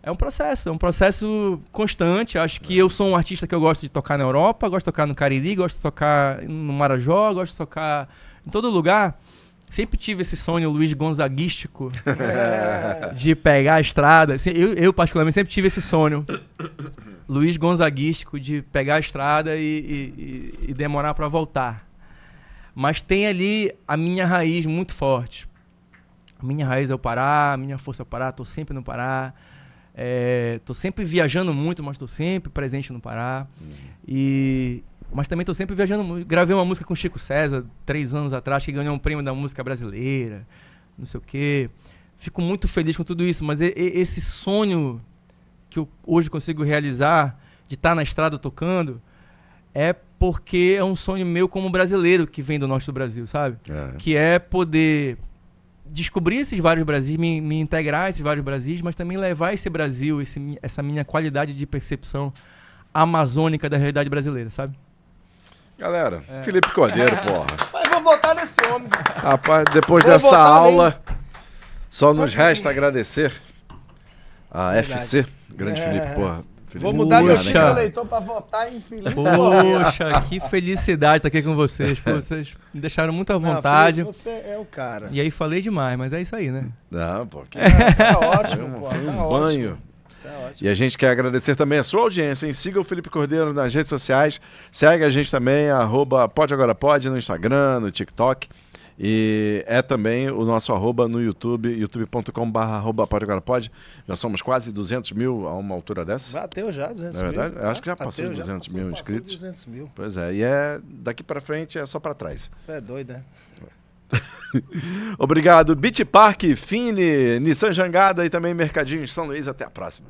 É um processo constante. Acho que eu sou um artista que eu gosto de tocar na Europa, gosto de tocar no Cariri, gosto de tocar no Marajó, gosto de tocar em todo lugar. Sempre tive esse sonho Luiz Gonzaguístico de pegar a estrada. Eu, particularmente, sempre tive esse sonho Luiz Gonzaguístico de pegar a estrada e demorar para voltar. Mas tem ali a minha raiz muito forte. A minha raiz é o Pará, a minha força é o Pará, estou sempre no Pará. Tô sempre viajando muito, mas estou sempre presente no Pará. Mas também estou sempre viajando muito. Gravei uma música com Chico César 3 anos atrás, que ganhou um prêmio da música brasileira, não sei o quê. Fico muito feliz com tudo isso, mas esse sonho que eu hoje consigo realizar, de estar na estrada tocando, é porque é um sonho meu como brasileiro que vem do norte do Brasil, sabe? Que é poder descobrir esses vários Brasis, me integrar a esses vários Brasis, mas também levar esse Brasil, essa minha qualidade de percepção amazônica da realidade brasileira, sabe? Galera, Felipe Cordeiro, porra. Mas vou votar nesse homem. Rapaz, depois dessa aula, só nos resta agradecer a FC, grande Felipe, porra. Vou mudar meu título de eleitor pra votar em Felipe. Poxa, que felicidade estar aqui com vocês. Pô, vocês me deixaram muito à vontade. Felipe, você é o cara. E aí falei demais, mas é isso aí, né? Não, pô. Tá ótimo, pô. Foi um banho. Tá ótimo. E a gente quer agradecer também a sua audiência, hein? Siga o Felipe Cordeiro nas redes sociais. Segue a gente também, @PodeAgoraPod no Instagram, no TikTok. E também o nosso @ no YouTube, youtube.com/@PodeAgoraPod. Já somos quase 200 mil a uma altura dessa. Bateu já 200 mil. É verdade? Acho que já passou 200 mil inscritos. 200 mil. Pois é, e daqui pra frente é só pra trás. Tu é doido, né? Obrigado, Beach Park, Fini, Nissan Jangada e também Mercadinho de São Luís. Até a próxima.